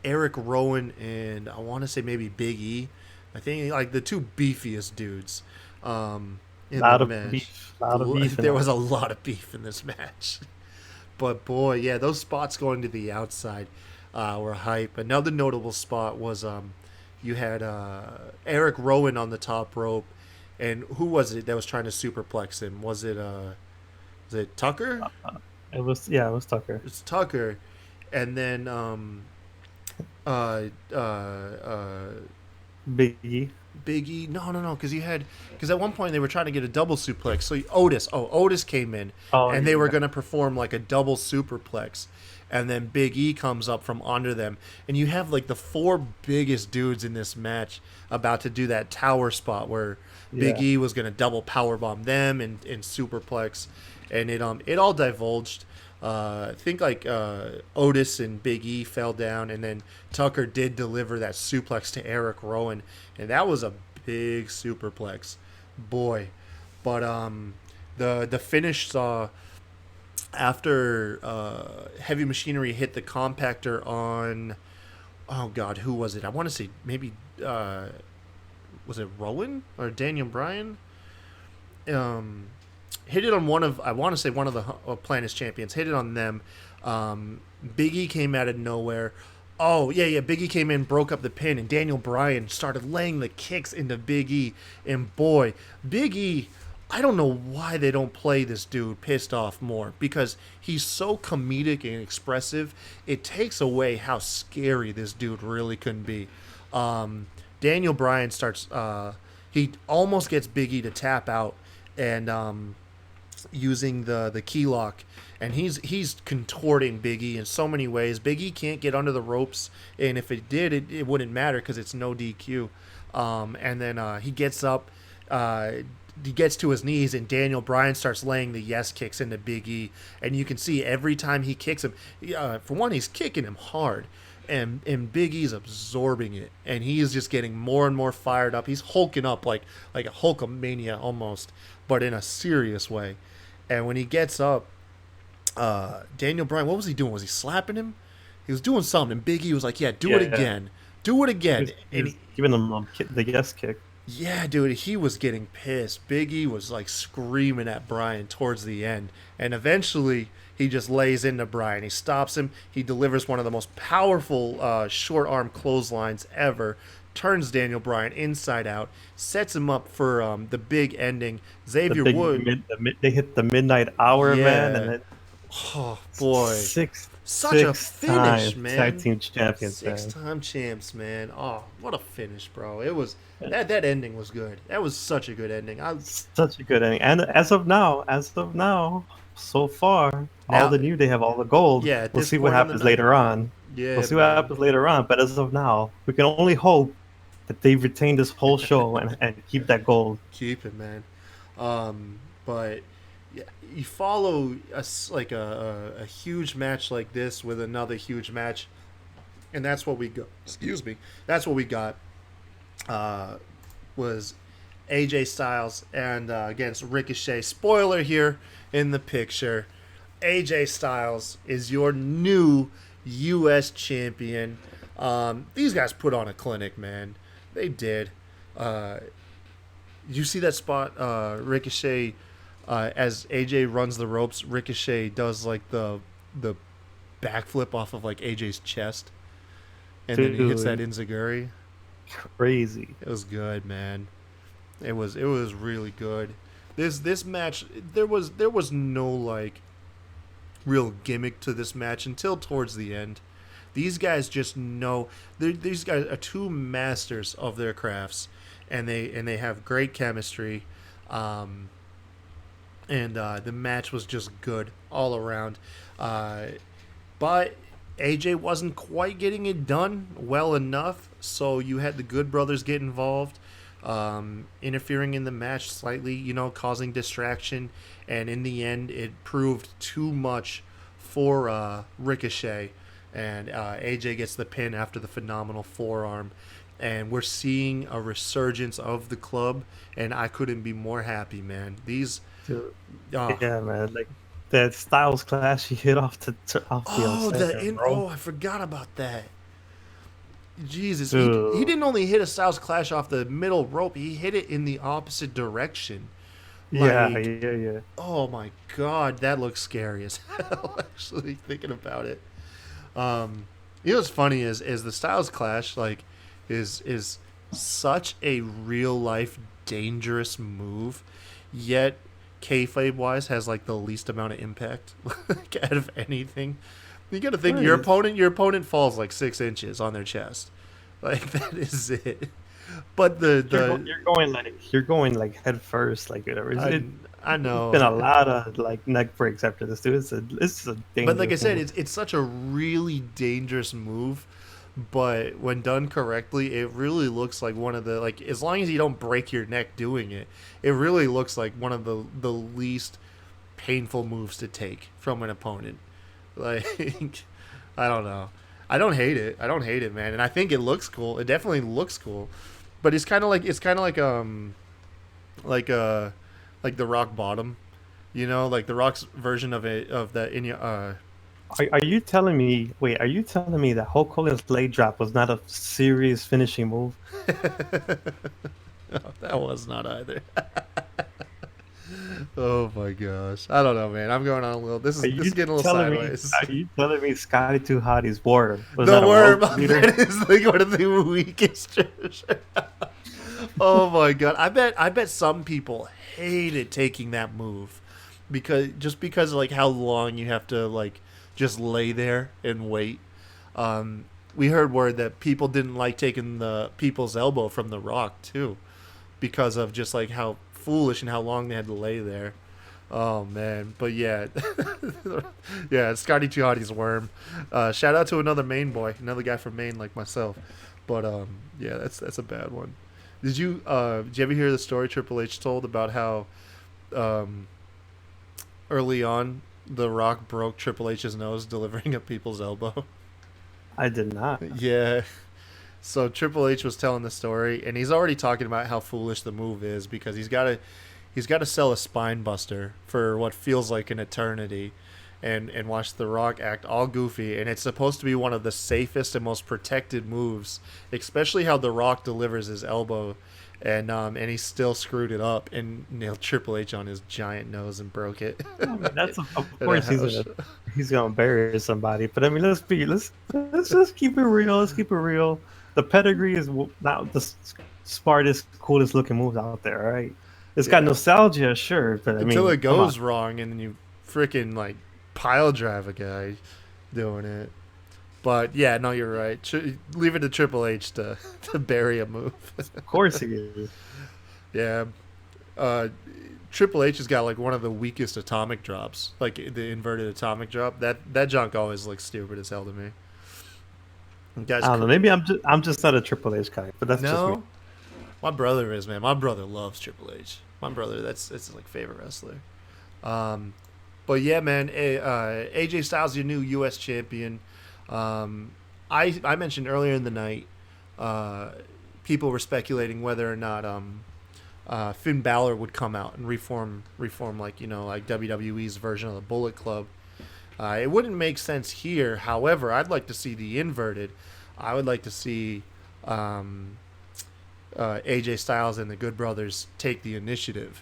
Eric Rowan and I want to say maybe Big E. I think like the two beefiest dudes in the Lot of match. beef. Lot of beef. There was a lot of beef in this match. But boy, yeah, those spots going to the outside were hype. Another notable spot was you had Eric Rowan on the top rope, and who was it that was trying to superplex him? Was it Tucker? It was Tucker. It's Tucker, and then uh, uh, uh, Biggie. Biggie. No, because at one point they were trying to get a double suplex. So Otis came in, and they were going to perform like a double superplex, and then Big E comes up from under them, and you have like the four biggest dudes in this match about to do that tower spot where Big E was going to double powerbomb them and superplex, and it all divulged. I think like Otis and Big E fell down, and then Tucker did deliver that suplex to Eric Rowan, and that was a big superplex, boy. But the finish saw after Heavy Machinery hit the compactor on, oh God, who was it? I want to say maybe was it Rowan or Daniel Bryan? Hit it on one of the Planet's champions. Hit it on them. Big E came out of nowhere. Oh, yeah. Big E came in, broke up the pin, and Daniel Bryan started laying the kicks into Big E. And boy, Big E, I don't know why they don't play this dude pissed off more, because he's so comedic and expressive. It takes away how scary this dude really can be. Daniel Bryan starts, he almost gets Big E to tap out, and using the key lock, and he's contorting Big E in so many ways. Big E can't get under the ropes, and if it did, it wouldn't matter because it's no DQ. And then he gets up, he gets to his knees, and Daniel Bryan starts laying the yes kicks into Big E, and you can see every time he kicks him, for one, he's kicking him hard, and Big E's absorbing it, and he's just getting more and more fired up. He's hulking up like a Hulkamania almost, but in a serious way. And when he gets up, Daniel Bryan, what was he doing? Was he slapping him? He was doing something, and Big E was like, do it again. Do it again. He was giving him the yes kick. Yeah, dude, he was getting pissed. Big E was like screaming at Bryan towards the end, and eventually he just lays into Bryan. He stops him. He delivers one of the most powerful short arm clotheslines ever. Turns Daniel Bryan inside out, sets him up for the big ending. Xavier Wood. They hit the midnight hour, man, and then oh boy, such a finish, man. Tag team champions, 6-time champs, man. Oh, what a finish, bro! It was that ending was good. That was such a good ending. Such a good ending, and as of now, so far, all the New Day have all the gold. Yeah, we'll see what happens later on. Yeah, we'll see what happens later on. But as of now, we can only hope that they retain this whole show and keep that gold. Keep it, man. But yeah, you follow a huge match like this with another huge match, and that's what we got. Excuse me. That's what we got. Was AJ Styles and against Ricochet. Spoiler here in the picture. AJ Styles is your new U.S. champion. These guys put on a clinic, man. They did. You see that spot, Ricochet, as AJ runs the ropes, Ricochet does like the backflip off of like AJ's chest, and then he hits that enziguri. Crazy. It was good, man. It was really good. This match, there was no like real gimmick to this match until towards the end. These guys just know. These guys are two masters of their crafts, and they have great chemistry. And the match was just good all around. But AJ wasn't quite getting it done well enough, so you had the Good Brothers get involved, interfering in the match slightly, causing distraction, and in the end, it proved too much for Ricochet. And AJ gets the pin after the phenomenal forearm. and we're seeing a resurgence of the club, and I couldn't be more happy, man. These, Dude, oh, yeah, man. Like that Styles Clash he hit off the oh, second row. oh, I forgot about that. Jesus, he Dude, didn't only hit a Styles Clash off the middle rope, he hit it in the opposite direction. yeah, Like, yeah, yeah. oh my god, that looks scary as hell. Actually, thinking about it. You know what's funny is the Styles Clash is such a real life dangerous move, yet kayfabe wise has like the least amount of impact like, out of anything. You got to think Right. your opponent falls like 6 inches on their chest, like that is it. But You're going like head first, like whatever. I I It's been know. a lot of like neck breaks after this, dude. It's a But like I dangerous said, move. it's such a really dangerous move. But when done correctly, it really looks like one of the like as long as you don't break your neck doing it, it really looks like one of the least painful moves to take from an opponent. Like I don't know. I don't hate it. I don't hate it, man. And I think it looks cool. It definitely looks cool. But it's kind of like like the rock bottom, you know, like the Rock's version of it of the in your Are you telling me? Wait, are you telling me that Hulk Hogan's leg drop was not a serious finishing move? oh, that was not either. Oh my gosh, I don't know, man. I'm going on a little. Are This is you getting a little telling me? sideways. Are you telling me Scotty Too Hotty's worm was The not a worm world beater? that is like one of the weakest. Oh my god, I bet some people hated taking that move because of like how long you have to like just lay there and wait. We heard word that people didn't like taking the people's elbow from the Rock too, because of just like how foolish and how long they had to lay there. Oh man, but yeah, yeah, Scotty Giotti's worm. Shout out to another Maine boy, another guy from Maine like myself. But yeah, that's a bad one. Did you ever hear the story Triple H told about how um, early on The Rock broke Triple H's nose delivering a people's elbow? I did not. Yeah. So Triple H was telling the story, and he's already talking about how foolish the move is because he's got to sell a spine buster for what feels like an eternity, and watch The Rock act all goofy, and it's supposed to be one of the safest and most protected moves, especially how The Rock delivers his elbow, and he still screwed it up and nailed Triple H on his giant nose and broke it. I mean, that's of At a course house. he's gonna bury somebody. But I mean, let's just keep it real. Let's keep it real. The pedigree is not the smartest, coolest looking moves out there. All right, it's got Yeah. nostalgia, sure, but I Until mean, it come on. goes wrong and then you freaking like pile drive a guy doing it. But yeah, no, you're right. Leave it to Triple H to to bury a move. Of course he is. Yeah, uh, Triple H has got like one of the weakest atomic drops, like the inverted atomic drop. That junk always looks stupid as hell to me. Guys, I don't know. Maybe I'm just not a Triple H guy, but that's just me. no, my brother is, man. My brother loves Triple H. My brother, that's his like favorite wrestler. Um, but yeah, man, AJ Styles, your new U.S. champion. I mentioned earlier in the night, uh, people were speculating whether or not Finn Balor would come out and reform like like WWE's version of the Bullet Club. It wouldn't make sense here. However, I'd like to see the inverted. I would like to see AJ Styles and the Good Brothers take the initiative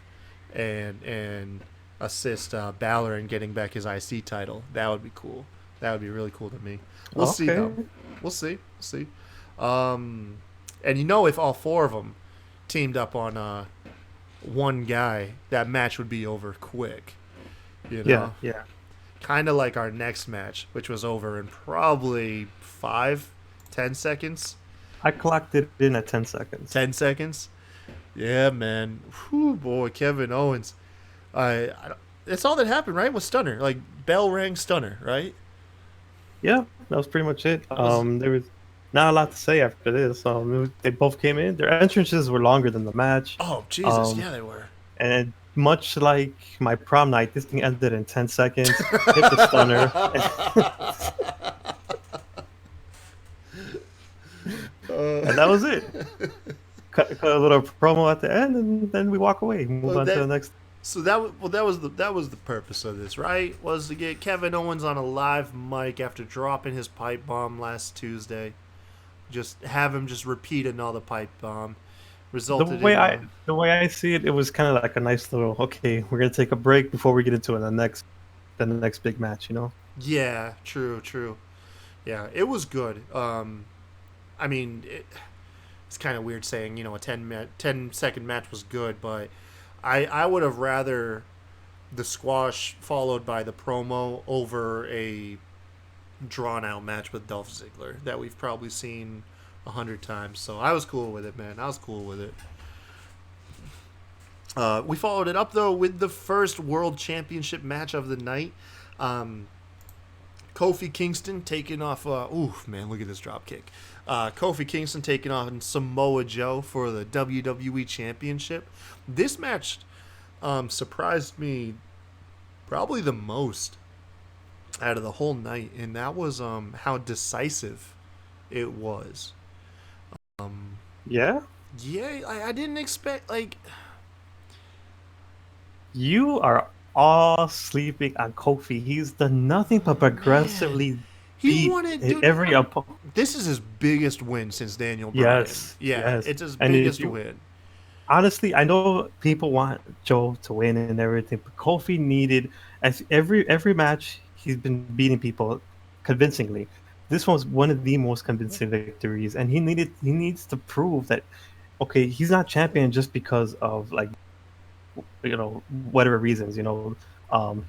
and assist Balor in getting back his IC title. That would be cool. That would be really cool to me. We'll see Okay. though. We'll see. We'll see. And if all four of them teamed up on one guy, that match would be over quick. You know, Yeah, yeah. kind of like our next match, which was over in probably 5-10 seconds. I clocked it in at 10 seconds. 10 seconds. Yeah, man. Whew, boy, Kevin Owens. That's all that happened, right? Was Stunner, like bell rang Stunner, right? Yeah, that was pretty much it. was- There was not a lot to say after this. They both came in. Their entrances were longer than the match. Oh Jesus, Um, yeah, they were. And much like my prom night, this thing ended in 10 seconds. Hit the stunner. and that was it. Cut a little promo at the end, and then we walk away, move Well, on to the next. so that was the purpose of this, right? Was to get Kevin Owens on a live mic after dropping his pipe bomb last Tuesday. Just have him just repeat another pipe bomb. The Resulted way in I see it, it was kind of like a nice little. Okay, we're gonna take a break before we get into the next big match. You know. yeah, true. Yeah, it was good. I mean, it's kind of weird saying a 10-second match was good, but I would have rather the squash followed by the promo over a drawn out match with Dolph Ziggler that we've probably seen 100 times. So I was cool with it, man. I was cool with it. We followed it up though with the first World Championship match of the night. Kofi Kingston taking off. Ooh, man, look at this drop kick. Kofi Kingston taking on Samoa Joe for the WWE Championship. This match surprised me probably the most out of the whole night, and that was how decisive it was. Yeah. Yeah, I didn't expect You are all sleeping on Kofi. He's done nothing but progressively he beat wanted, dude. every opponent. This is his biggest win since Daniel Bryan. Yes. Yeah, yes. it's his And biggest win. Honestly, I know people want Joe to win and everything, but Kofi needed, as every match he's been beating people convincingly. This was one of the most convincing victories, and he needs to prove that okay, he's not champion just because of like whatever reasons.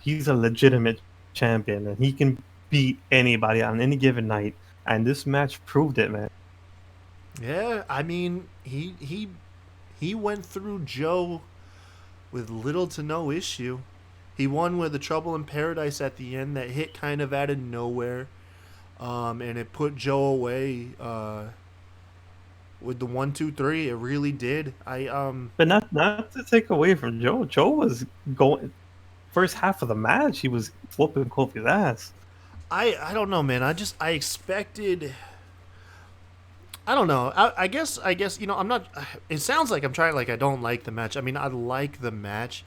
He's a legitimate champion, and he can beat anybody on any given night. And this match proved it, man. Yeah, I mean he went through Joe with little to no issue. He won with the Trouble in Paradise at the end that hit kind of out of nowhere, and it put Joe away with the 1-2-3. It really did. But not to take away from Joe. Joe was going first half of the match. He was whooping Kofi's ass. I don't know, man. I expected. I don't know. I guess I'm not. It sounds like I'm trying. Like I don't like the match. I mean, I like the match.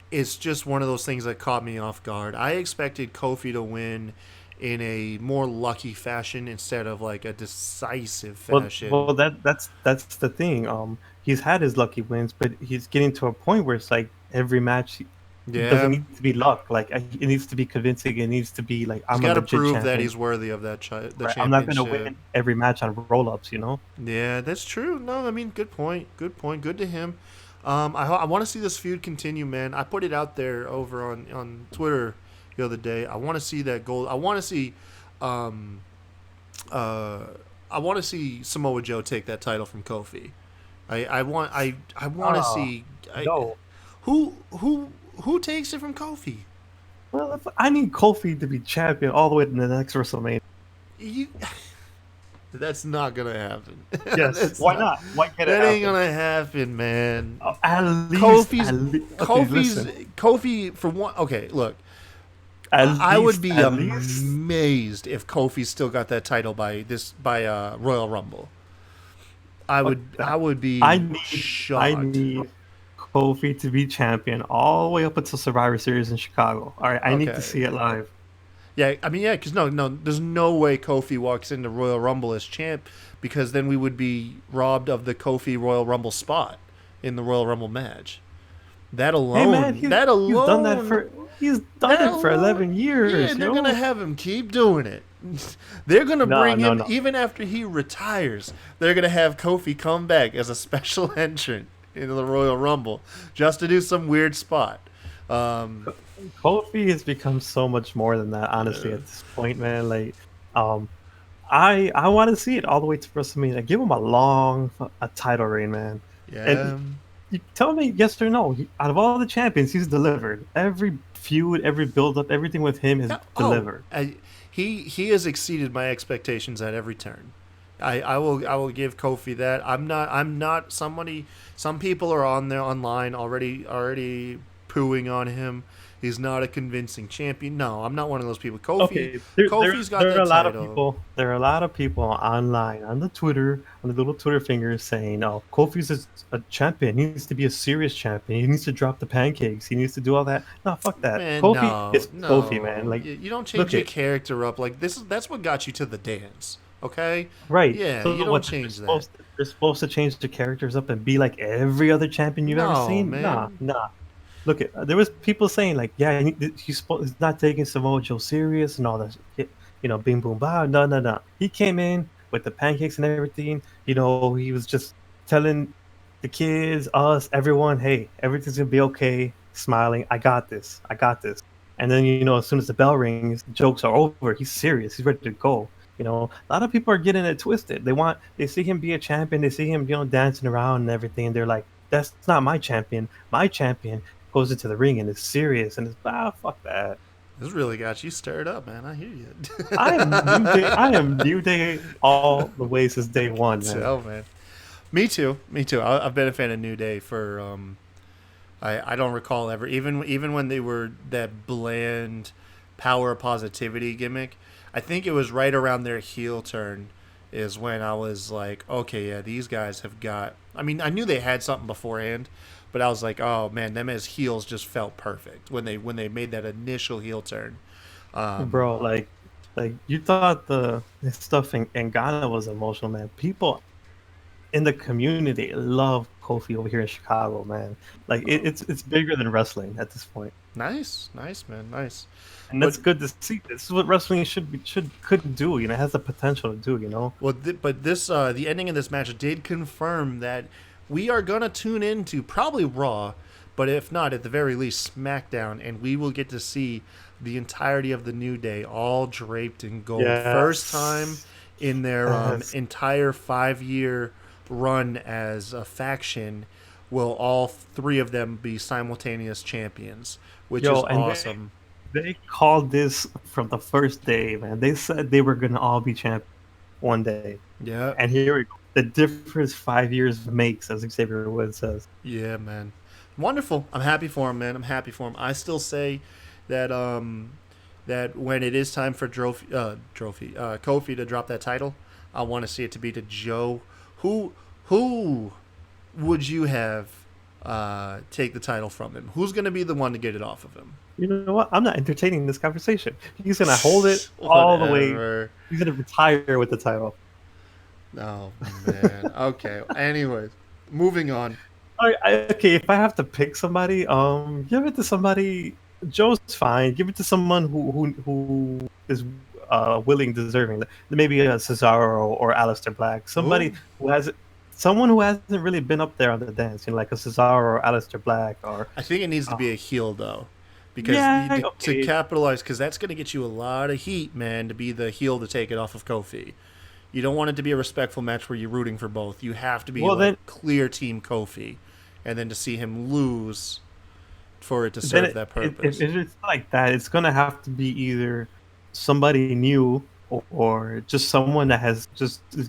It's just one of those things that caught me off guard. I expected Kofi to win in a more lucky fashion instead of like a decisive fashion. Well, that's the thing. He's had his lucky wins, but he's getting to a point where it's like every match doesn't need to be luck. Like it needs to be convincing. It needs to be like he's got to prove champion. That he's worthy of that championship. I'm not going to win every match on roll-ups, Yeah, that's true. No, I mean, good point. Good to him. I want to see this feud continue, man. I put it out there over on Twitter the other day. I want to see that goal. I want to see Samoa Joe take that title from Kofi. I want to see who takes it from Kofi. Well, I need Kofi to be champion all the way to the next WrestleMania. That's not gonna happen. Yes, why not? Why can't that ain't gonna happen, man. At least Kofi for one. Okay, look. I would be amazed if Kofi still got that title by Royal Rumble. I would be shocked. I need Kofi to be champion all the way up until Survivor Series in Chicago. All right, I need to see it live. Yeah, I mean, because no, there's no way Kofi walks into Royal Rumble as champ, because then we would be robbed of the Kofi Royal Rumble spot in the Royal Rumble match. That alone, he's done it for 11 years. Yeah, they're gonna have him keep doing it. They're gonna bring him even after he retires. They're gonna have Kofi come back as a special entrant into the Royal Rumble just to do some weird spot. Kofi has become so much more than that, honestly, at this point, man. Like, I want to see it all the way to WrestleMania. Give him a title reign, man. Yeah. And you tell me yes or no. Out of all the champions, he's delivered. Every feud, every build-up, everything with him is delivered. He has exceeded my expectations at every turn. I will give Kofi that. I'm not somebody. Some people are on there online already pooing on him, He's not a convincing champion. No, I'm not one of those people. Okay, there Kofi's got there are that a lot of title. people. There are a lot of people online on the Twitter, on the little Twitter fingers, saying, "Oh, Kofi's a champion. He needs to be a serious champion. He needs to drop the pancakes. He needs to do all that." No, fuck that. Man, Kofi no, is Kofi, man. no. Like, You don't look change your it character up like this. That's what got you to the dance. Okay. right. Yeah, you So don't what? change that. They're supposed to change the characters up and be like every other champion you've ever No, seen. Nah, man. nah. Look at there was people saying like, yeah, he's not taking Samoa Joe serious and all that. Bing boom bow. No, no, no. He came in with the pancakes and everything. He was just telling the kids, us, everyone, hey, everything's gonna be okay. Smiling, I got this. I got this. And then as soon as the bell rings, the jokes are over. He's serious. He's ready to go. A lot of people are getting it twisted. They see him be a champion. They see him, dancing around and everything. And they're like, that's not my champion. My champion goes into the ring and is serious and fuck that. This really got you stirred up, man. I hear you. I am New Day. I am New Day all the way since day one, man. Oh man, me too. Me too. I've been a fan of New Day for I don't recall ever even when they were that bland power positivity gimmick. I think it was right around their heel turn is when I was like, okay, yeah, these guys have got. I mean, I knew they had something beforehand, but I was like, oh man, them as heels just felt perfect when they made that initial heel turn. Bro, like you thought the stuff in Ghana was emotional, man. People in the community love Kofi over here in Chicago, man. Like it's bigger than wrestling at this point. Nice, nice, man, nice. And But that's good to see. This is what wrestling could do. It has the potential to do. well, but this the ending of this match did confirm that we are gonna tune into probably Raw, but if not, at the very least SmackDown, and we will get to see the entirety of the New Day all draped in gold. First time Yes. in their Yes. entire 5-year run as a faction will all three of them be simultaneous champions, which is And awesome. they called this from the first day, man. They said they were gonna all be champions one day, Yeah, and here we go. The difference 5 years makes, as Xavier Woods says. yeah, man. Wonderful. I'm happy for him, man. I'm happy for him. I still say that that when it is time for Kofi to drop that title, I want to see it to be to Joe. Who would you have take the title from him? Who's going to be the one to get it off of him? You know what? I'm not entertaining this conversation. He's gonna hold it all the way. Whatever. He's gonna retire with the title. Oh man. Okay. Anyways, moving on. Okay, if I have to pick somebody, give it to somebody. Joe's fine. Give it to someone who is willing, deserving. Maybe a Cesaro or Aleister Black. Ooh. Someone who hasn't really been up there on the dance. Like a Cesaro or Aleister Black or. I think it needs to be a heel though, because Yeah, to okay. capitalize, because that's going to get you a lot of heat, man. To be the heel to take it off of Kofi, you don't want it to be a respectful match where you're rooting for both. You have to be Well, then clear team Kofi, and then to see him lose for it to then serve that purpose. if it's like that, it's gonna have to be either somebody new or just someone that is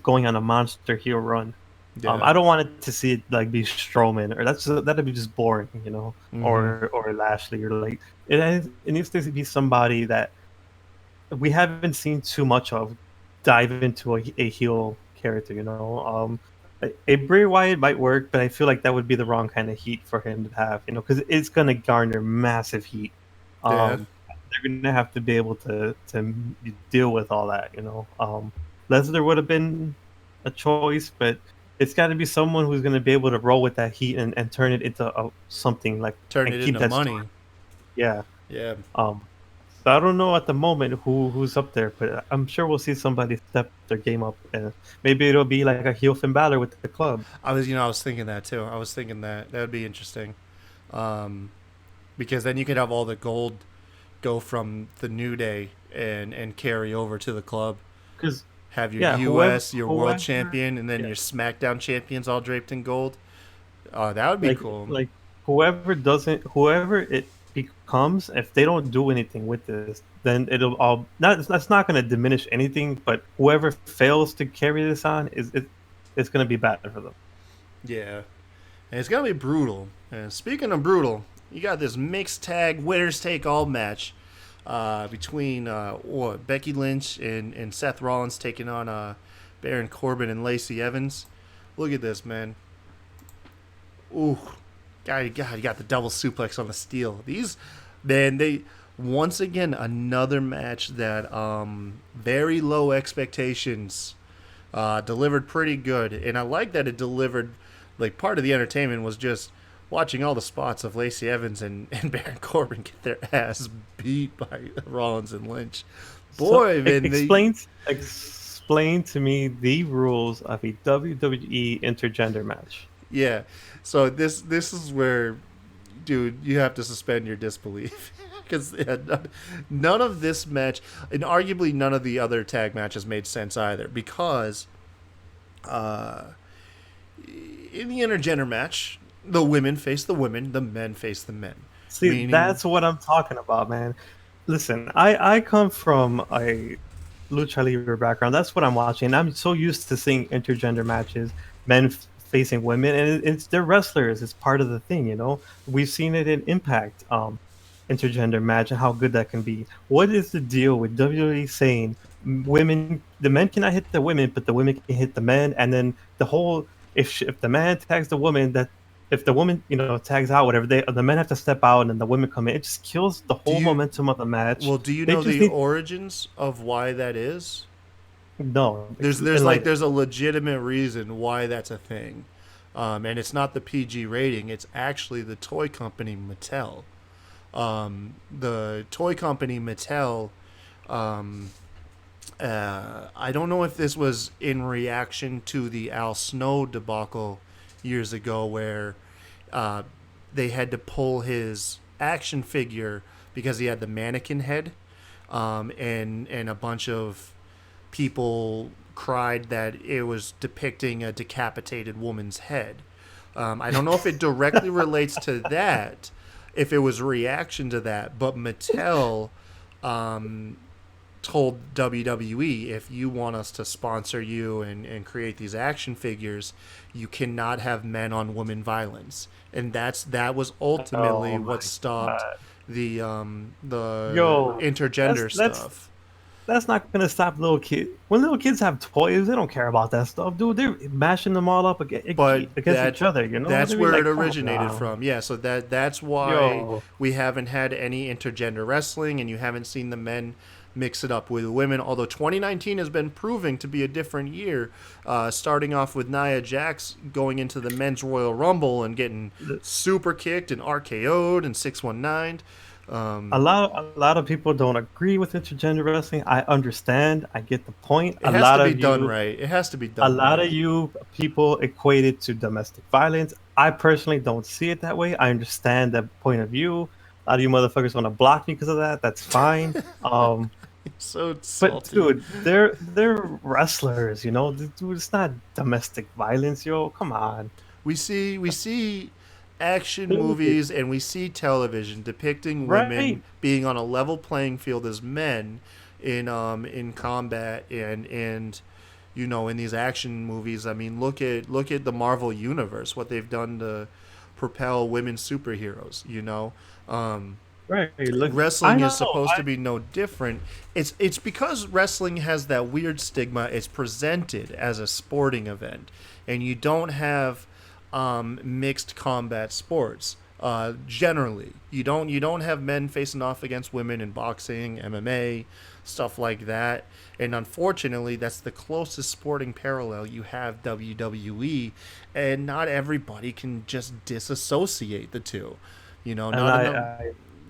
going on a monster heel run. Yeah. I don't want it to see it like be Strowman or that'd be just boring, Mhm. or Lashley or like it needs to be somebody that we haven't seen too much of dive into a heel character. A Bray Wyatt might work, but I feel like that would be the wrong kind of heat for him to have, because it's gonna garner massive heat. Yeah. They're gonna have to be able to deal with all that. Lesnar would have been a choice, but it's got to be someone who's gonna be able to roll with that heat and turn it into something like Turn and it keep into that money. story. Yeah. Yeah. So I don't know at the moment who's up there, but I'm sure we'll see somebody step their game up, and maybe it'll be like a heel Finn Balor with the club. I was thinking that too. I was thinking that would be interesting, because then you could have all the gold go from the New Day and carry over to the club. Because Have your yeah, U.S., your world whoever, champion, and then yeah, your SmackDown champions all draped in gold. Oh, that would be like cool. like whoever it becomes, if they don't do anything with this, then it'll all not. That's not going to diminish anything. But whoever fails to carry this on it's going to be bad for them. Yeah, and it's gonna be brutal. And speaking of brutal, You got this mixed tag winners take all match between Becky Lynch and Seth Rollins taking on Baron Corbin and Lacey Evans. Look at this, man. Ooh, God, you got the double suplex on the steel. These, man, they once again another match that very low expectations delivered pretty good, and I like that it delivered. Like part of the entertainment was just watching all the spots of Lacey Evans and Baron Corbin get their ass beat by Rollins and Lynch. Boy, So man, explain to me the rules of a WWE intergender match. yeah. So this is where, dude, you have to suspend your disbelief because none of this match, and arguably none of the other tag matches made sense either. Because in the intergender match, the women face the women, the men face the men. See, Meaning, that's what I'm talking about, man. Listen, I come from a lucha libre background. That's what I'm watching. I'm so used to seeing intergender matches, men facing women, and it's they're wrestlers. It's part of the thing, you know. We've seen it in Impact, intergender match, and how good that can be. What is the deal with WWE saying women, the men cannot hit the women, but the women can hit the men, and then the whole if the man tags the woman, that if the woman tags out, whatever, the men have to step out and the women come in. It just kills the do whole you momentum of the match. well do you They know just the need origins of why that is? no, There's like like there's a legitimate reason why that's a thing, and it's not the PG rating. It's actually the toy company Mattel. The toy company Mattel. I don't know if this was in reaction to the Al Snow debacle years ago, where they had to pull his action figure because he had the mannequin head, and a bunch of people cried that it was depicting a decapitated woman's head. I don't know if it directly relates to that, if it was a reaction to that, but Mattel told WWE, if you want us to sponsor you and create these action figures, you cannot have men on women violence, and that was ultimately oh what my stopped god, the yo, intergender that's stuff. that's not gonna stop little kids. When little kids have toys, they don't care about that stuff, dude. They're mashing them all up But against each other. You know, that's they be where it like, come on originated now, from. Yeah, so that's why yo. we haven't had any intergender wrestling, and you haven't seen the men mix it up with women. Although 2019 has been proving to be a different year, starting off with Nia Jax going into the men's Royal Rumble and getting super kicked and RKO'd and 619'd. A lot of people don't agree with intergender wrestling. I understand. I get the point. It has to be done right. It has to be A done lot right. of you people equate it to domestic violence. I personally don't see it that way. I understand that point of view. A lot of you motherfuckers want to block me because of that. That's fine. Um, So but salty. dude, they're wrestlers, you know. Dude, it's not domestic violence, yo. Come on. We see action movies and we see television depicting women Right. being on a level playing field as men in combat and in these action movies. I mean, look at the Marvel universe, what they've done to propel women superheroes. Right. Look, I Wrestling is know. supposed to be no different. It's because wrestling has that weird stigma. It's presented as a sporting event, and you don't have mixed combat sports. Generally, you don't have men facing off against women in boxing, MMA, stuff like that. And unfortunately, that's the closest sporting parallel you have WWE, and not everybody can just disassociate the two. And Not enough.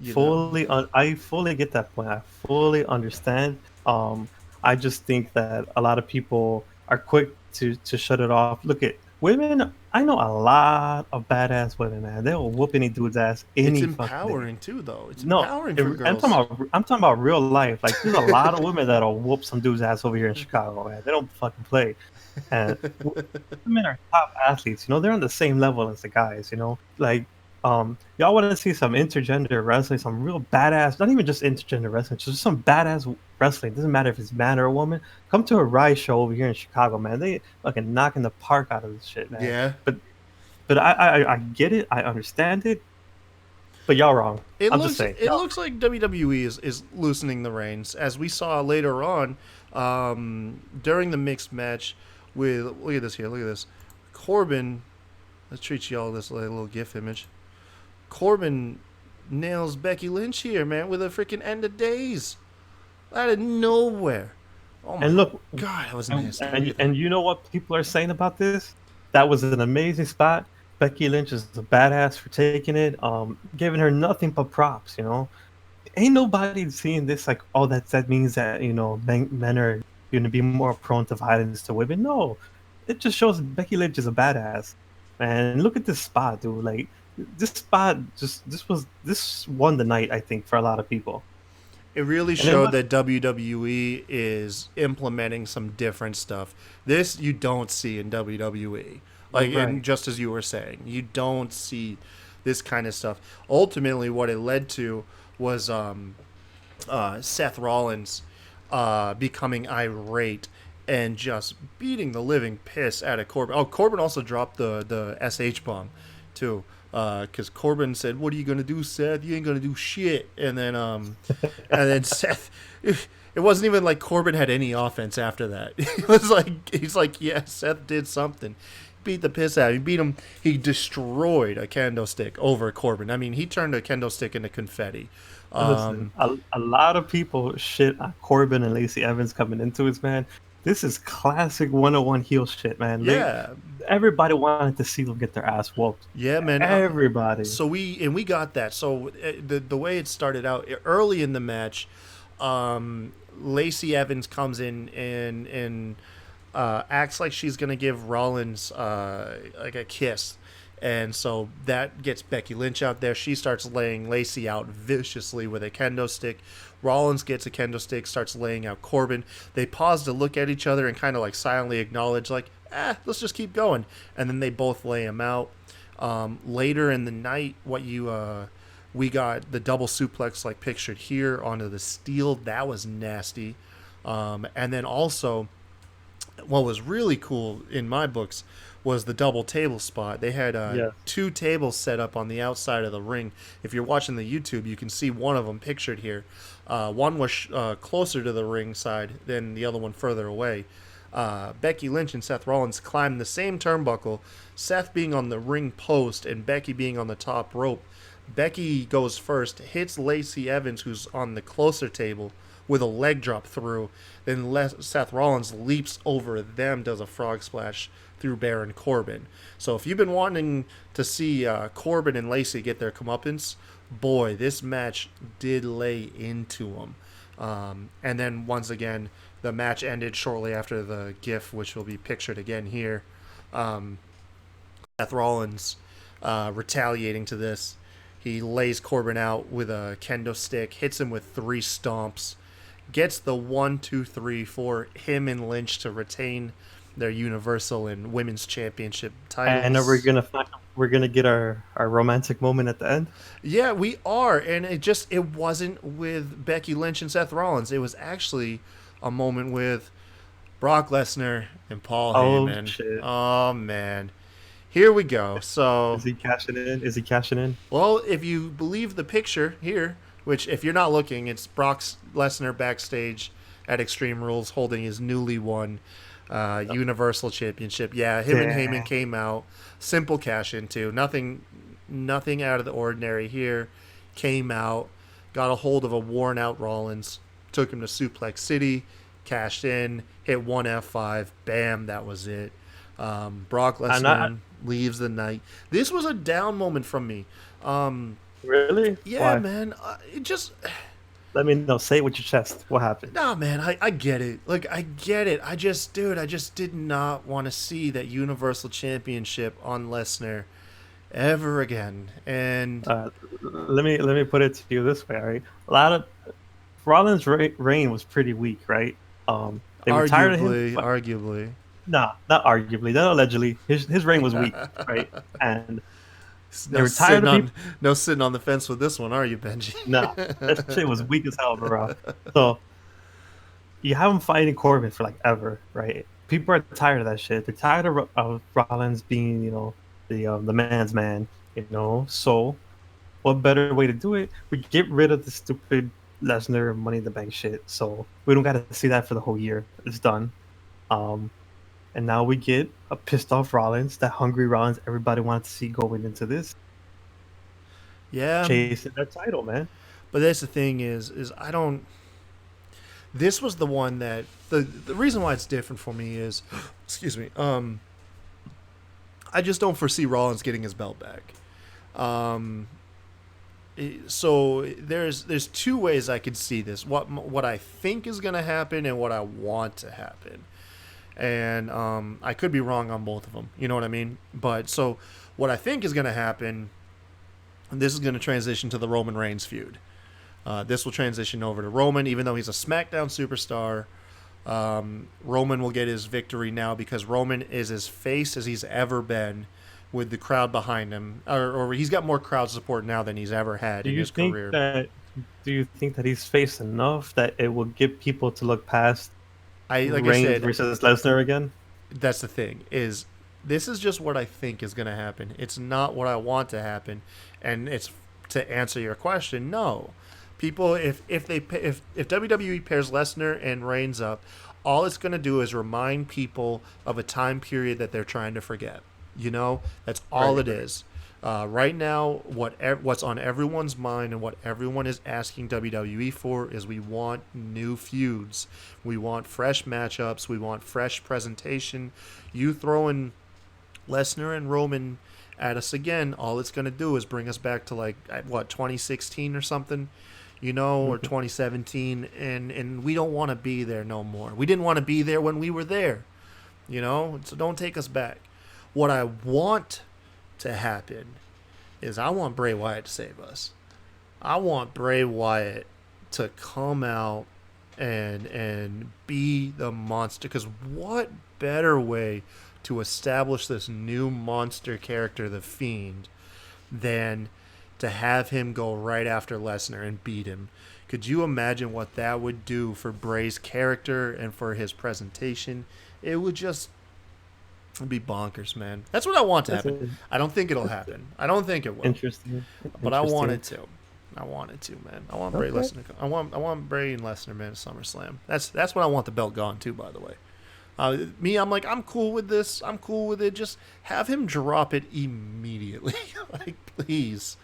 You know. I fully get that point. I fully understand. I just think that a lot of people are quick to shut it off. Look at women. I know a lot of badass women, man. They'll whoop any dude's ass It's any fucking day. empowering too, though. It's No, empowering for girls. I'm talking about real life. Like there's a lot of women that'll whoop some dude's ass over here in Chicago, man. They don't fucking play. And women are top athletes. You know, they're on the same level as the guys. You know, like y'all want to see some intergender wrestling, some real badass. Not even just intergender wrestling, just some badass wrestling. Doesn't matter if it's man or a woman. Come to a Rise show over here in Chicago, man. They fucking knocking the park out of this shit, man. Yeah. But I get it. I understand it. But y'all wrong. It I'm just looks saying. it looks like WWE is loosening the reins, as we saw later on during the mixed match with, look at this here, look at this, Corbin. Let's treat you all this like a little GIF image. Corbin nails Becky Lynch here, man, with a freaking end of days out of nowhere. Oh my And look, god, that was nasty. Look and at that. and you know what people are saying about this? That was an amazing spot. Becky Lynch is a badass for taking it. Giving her nothing but props. Ain't nobody seeing this like, oh, that means that men are going to be more prone to violence to women. No, it just shows Becky Lynch is a badass. And look at this spot, dude. Like this spot, this won the night. I think for a lot of people. It really And it showed was that WWE is implementing some different stuff. This you don't see in WWE. Like, and right. just as you were saying, you don't see this kind of stuff. Ultimately, what it led to was Seth Rollins becoming irate and just beating the living piss out of Corbin. Oh, Corbin also dropped the SH bomb too, because Corbin said, "What are you gonna do, Seth? You ain't gonna do shit." And then Seth. It wasn't even like Corbin had any offense after that. It was like he's like, yeah, Seth did something. Beat the piss out. He beat him. He destroyed a kendo stick over Corbin. I mean, he turned a kendo stick into confetti. Listen, a lot of people shit on Corbin and Lacey Evans coming into it, man. This is classic 101 heel shit, man. Yeah, Everybody wanted to see them get their ass whooped. yeah, man. Everybody. So we got that. So the way it started out early in the match, Lacey Evans comes in and acts like she's gonna give Rollins like a kiss, and so that gets Becky Lynch out there. She starts laying Lacey out viciously with a kendo stick. Rollins gets a kendo stick, starts laying out Corbin. They pause to look at each other and kind of like silently acknowledge, like, let's just keep going. And then they both lay him out. Later in the night, we got the double suplex like pictured here onto the steel. That was nasty. And then also, what was really cool in my books was the double table spot. They had Yes. two tables set up on the outside of the ring. If you're watching the YouTube, you can see one of them pictured here. One was closer to the ring side than the other one further away. Becky Lynch and Seth Rollins climbed the same turnbuckle, Seth being on the ring post and Becky being on the top rope. Becky goes first, hits Lacey Evans, who's on the closer table, with a leg drop through. Then Seth Rollins leaps over them, does a frog splash through Baron Corbin. So if you've been wanting to see Corbin and Lacey get their comeuppance, boy, this match did lay into them. And then once again, the match ended shortly after the GIF, which will be pictured again here. Seth Rollins retaliating to this. He lays Corbin out with a kendo stick, hits him with 3 stomps, gets the 1, 2, 3 for him and Lynch to retain their Universal and Women's Championship titles. And we're gonna get our romantic moment at the end. Yeah, we are, and it wasn't with Becky Lynch and Seth Rollins. It was actually a moment with Brock Lesnar and Paul Oh Heyman. shit! Oh man, here we go. So, Is he cashing in? Is he cashing in? well, if you believe the picture here, which if you're not looking, it's Brock Lesnar backstage at Extreme Rules holding his newly won Universal Championship. Yeah, him and Heyman came out. Simple cash in too. Nothing out of the ordinary here. Came out, got a hold of a worn out Rollins, took him to Suplex City, cashed in, hit one F5, bam, that was it. Brock Lesnar leaves the night. This was a down moment from me. Really? Yeah, Why? man. It just. Let me know. Say it with your chest. What happened? Nah, man, I get it. Like, I get it. I just did not want to see that Universal Championship on Lesnar ever again. And Let me put it to you this way. All right, a lot of Rollins' reign was pretty weak, right? They were tired of him. arguably. Nah, not arguably. Not allegedly. His reign was weak, right? And they were tired of people. No sitting on the fence with this one, are you, Benji? No, that shit was weak as hell, bro. So you have him fighting Corbin for like ever, right? People are tired of that shit. They're tired of Rollins being, the man's man, So what better way to do it? We get rid of the stupid Lesnar Money in the Bank shit, so we don't got to see that for the whole year. It's done. Um, and now we get a pissed off Rollins, that hungry Rollins everybody wanted to see going into this, Yeah, chasing that title, man. but that's the thing is I don't. This was the one that the reason why it's different for me is, excuse me. I just don't foresee Rollins getting his belt back. Um, so there's two ways I could see this. What I think is going to happen and what I want to happen, and I could be wrong on both of them. You know what I mean? But so what I think is going to happen, this is going to transition to the Roman Reigns feud. This will transition over to Roman, even though he's a SmackDown superstar. Roman will get his victory now because Roman is as face as he's ever been with the crowd behind him, or he's got more crowd support now than he's ever had in his career. Do you think that he's faced enough that it will get people to look past Like Reigns I said, versus Lesnar again? that's the thing. Is this is just what I think is going to happen. It's not what I want to happen, and it's to answer your question. No, people, if WWE pairs Lesnar and Reigns up, all it's going to do is remind people of a time period that they're trying to forget. You know, that's all it is. Right now, what's on everyone's mind and what everyone is asking WWE for is we want new feuds. We want fresh matchups. We want fresh presentation. You throwing Lesnar and Roman at us again, all it's going to do is bring us back to like, what, 2016 or something? You know, or 2017, and we don't want to be there no more. We didn't want to be there when we were there, you know, so don't take us back. What I want to happen is I want Bray Wyatt to save us. I want Bray Wyatt to come out and be the monster, because what better way to establish this new monster character, the Fiend, than to have him go right after Lesnar and beat him. Could you imagine what that would do for Bray's character and for his presentation? It would just be bonkers, man. That's what I want to happen. I don't think it'll happen. I don't think it will. Interesting. But I want it to. I want it to, man. I want Bray Lesnar. I want Bray and Lesnar, man, at SummerSlam. That's when I want the belt gone too, by the way. I'm like, I'm cool with this. I'm cool with it. Just have him drop it immediately. Like, please.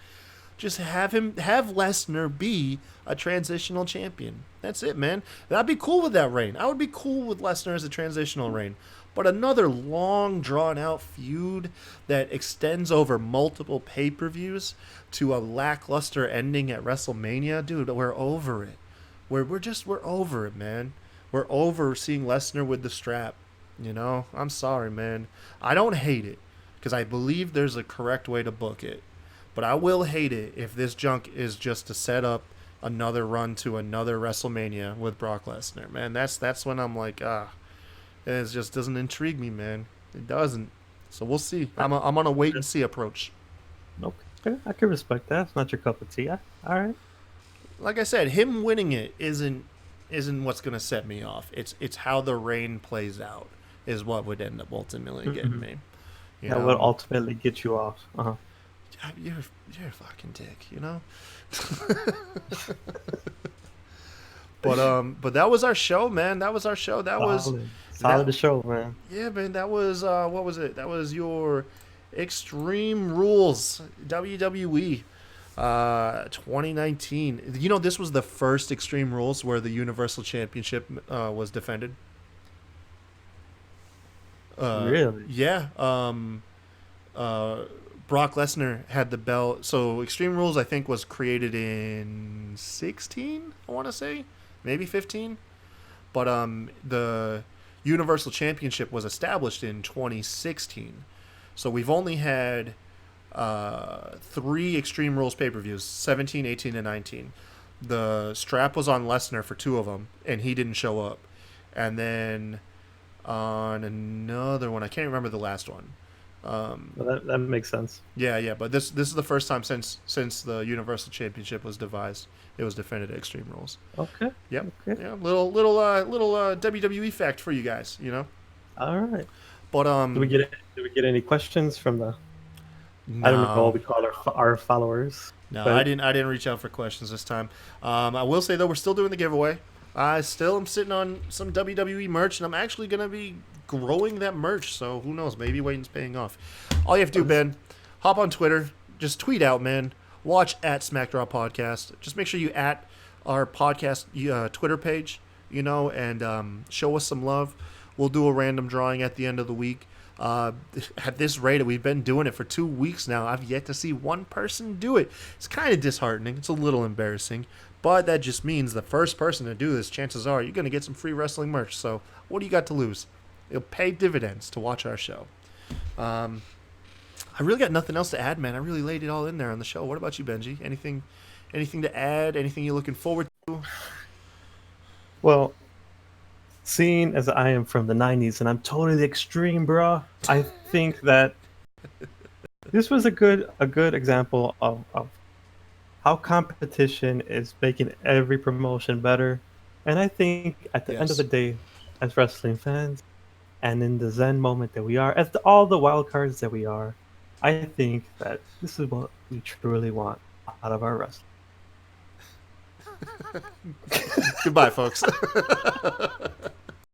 Just have Lesnar be a transitional champion. That's it, man. I'd be cool with that reign. I would be cool with Lesnar as a transitional reign. But another long, drawn-out feud that extends over multiple pay-per-views to a lackluster ending at WrestleMania, dude, we're over it. We're over it, man. We're over seeing Lesnar with the strap. You know, I'm sorry, man. I don't hate it because I believe there's a correct way to book it. But I will hate it if this junk is just to set up another run to another WrestleMania with Brock Lesnar, man. That's when I'm like, it just doesn't intrigue me, man. It doesn't. So we'll see. I'm on a wait and see approach. Okay, I can respect that. It's not your cup of tea. All right. Like I said, him winning it isn't what's gonna set me off. It's how the reign plays out is what would end up ultimately getting me. That would ultimately get you off. Uh-huh. You're a fucking dick, you know. But that was our show, man. That was our show. That was solid show, man. Yeah, man. That was what was it? That was your Extreme Rules WWE 2019. You know, this was the first Extreme Rules where the Universal Championship was defended. Really? Yeah. Brock Lesnar had the belt. So Extreme Rules, I think, was created in 16, I want to say. Maybe 15. But the Universal Championship was established in 2016. So we've only had 3 Extreme Rules pay-per-views, 17, 18, and 19. The strap was on Lesnar for 2 of them, and he didn't show up. And then on another one, I can't remember the last one. Well, that makes sense. Yeah, but this is the first time since the Universal Championship was devised. It was defended at Extreme Rules. Okay. Yep. Okay. Yeah. Little WWE fact for you guys. You know. All right. But Did we get any questions from the? No. I don't know what we call our followers. No, I But didn't. I didn't reach out for questions this time. I will say though, we're still doing the giveaway. I still am sitting on some WWE merch, and I'm actually gonna be growing that merch. So who knows? Maybe waiting's paying off. All you have to do, Ben, hop on Twitter, just tweet out, man. Watch at SmackDraw Podcast. Just make sure you at our podcast Twitter page, and show us some love. We'll do a random drawing at the end of the week. At this rate, we've been doing it for 2 weeks now. I've yet to see one person do it. It's kind of disheartening. It's a little embarrassing. But that just means the first person to do this, chances are you're going to get some free wrestling merch. So what do you got to lose? It'll pay dividends to watch our show. I really got nothing else to add, man. I really laid it all in there on the show. What about you, Benji? Anything to add? Anything you're looking forward to? well, seeing as I am from the '90s and I'm totally extreme, bro, I think that this was a good example of how competition is making every promotion better. And I think at the end of Yes. the day, as wrestling fans, and in the Zen moment that we are, as all the wild cards that we are, I think that this is what we truly want out of our wrestling. Goodbye, folks.